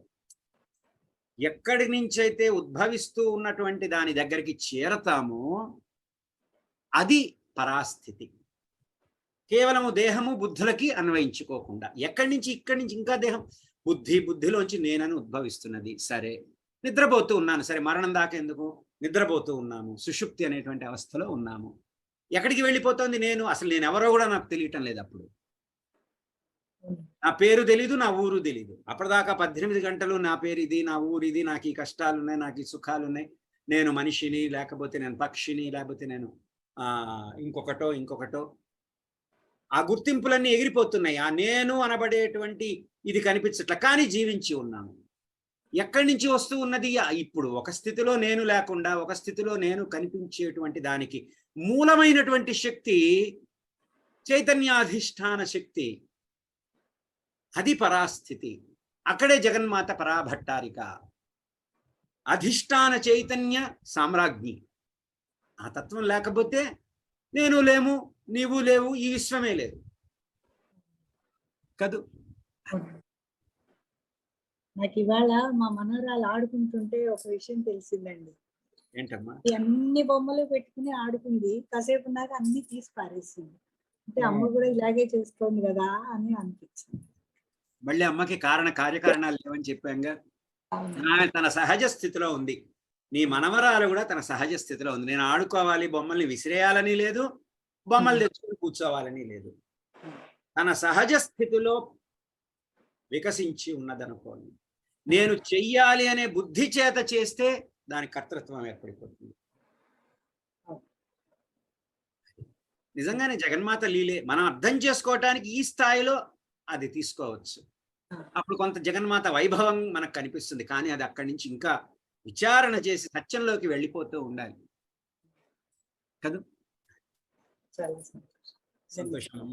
ఎక్కడి నుంచైతే ఉద్భవిస్తూ ఉన్నటువంటి దాని దగ్గరికి చేరతామో అది పరాస్థితి. కేవలము దేహము బుద్ధులకి అన్వయించుకోకుండా ఇక్కడి నుంచి ఇంకా దేహం బుద్ధిలోంచి నేనని ఉద్భవిస్తున్నది. సరే, నిద్రపోతూ ఉన్నాను, సరే మరణం దాకా ఎందుకు, నిద్రపోతూ ఉన్నాము, సుషుప్తి అనేటువంటి అవస్థలో ఉన్నాము. ఎక్కడికి వెళ్ళిపోతుంది నేను? అసలు నేను ఎవరో కూడా నాకు తెలియటం లేదు. అప్పుడు నా పేరు తెలీదు, నా ఊరు తెలీదు. అప్పటిదాకా 18 గంటలు నా పేరు ఇది, నా ఊరు ఇది, నాకు ఈ కష్టాలు ఉన్నాయి, నాకు ఈ సుఖాలు ఉన్నాయి, నేను మనిషిని, లేకపోతే నేను పక్షిని, లేకపోతే నేను ఇంకొకటో ఆ గుర్తింపులన్నీ ఎగిరిపోతున్నాయి. ఆ నేను అనబడేటువంటి ఇది కనిపించట్ల, కానీ జీవించి ఉన్నాను. ఎక్కడి నుంచి వస్తూ ఉన్నది? ఇప్పుడు ఒక స్థితిలో నేను లేకుండా ఒక స్థితిలో నేను కనిపించేటువంటి దానికి మూలమైనటువంటి శక్తి చైతన్యాధిష్టాన శక్తి, అది పరాస్థితి. అక్కడే జగన్మాత పరాభట్టారిక, అధిష్టాన చైతన్య సామ్రాజ్ఞి. ఆ తత్వం లేకపోతే నేను లేము, నీవు లేవు, ఈ విశ్వమే లేదు కదూ. నాకు ఇవాళ మా మనవరాలు ఆడుకుంటుంటే ఒక విషయం తెలిసిందండి. ఏంటమ్మా? అన్ని బొమ్మలు పెట్టుకుని ఆడుకుంది, కాసేపు ఉన్నాక అన్ని తీసి పారేసింది. అంటే అమ్మ కూడా ఇలాగే చేస్తోంది కదా అని అనిపించింది. మళ్ళీ అమ్మకి కార్యకారణాలు లేవని చెప్పాంగా. ఆమె తన సహజ స్థితిలో ఉంది. నీ మనవరాలు కూడా తన సహజ స్థితిలో ఉంది. నేను ఆడుకోవాలి, బొమ్మల్ని విసిరేయాలని లేదు, బొమ్మలు తెచ్చుకుని కూర్చోవాలని లేదు. తన సహజ స్థితిలో వికసించి ఉన్నదనుకోండి. నేను చెయ్యాలి అనే బుద్ధి చేత చేస్తే దాని కర్తృత్వం ఏర్పడిపోతుంది. నిజంగానే జగన్మాత లీలే. మనం అర్థం చేసుకోవటానికి ఈ స్థాయిలో అది తీసుకోవచ్చు. అప్పుడు కొంత జగన్మాత వైభవం మనకు కనిపిస్తుంది. కానీ అది అక్కడి నుంచి ఇంకా విచారణ చేసి సత్యంలోకి వెళ్ళిపోతూ ఉండాలి కదా. సంతోషం.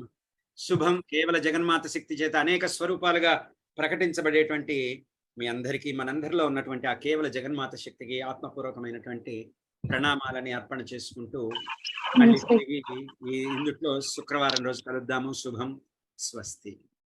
శుభం. కేవల జగన్మాత శక్తి చేత అనేక స్వరూపాలుగా ప్రకటించబడేటువంటి మీ అందరికీ, మనందరిలో ఉన్నటువంటి ఆ కేవల జగన్మాత శక్తికి ఆత్మపూర్వకమైనటువంటి ప్రణామాలని అర్పణ చేసుకుంటూ మళ్ళీ ఇందులో శుక్రవారం రోజు కలుద్దాము. శుభం. స్వస్తి.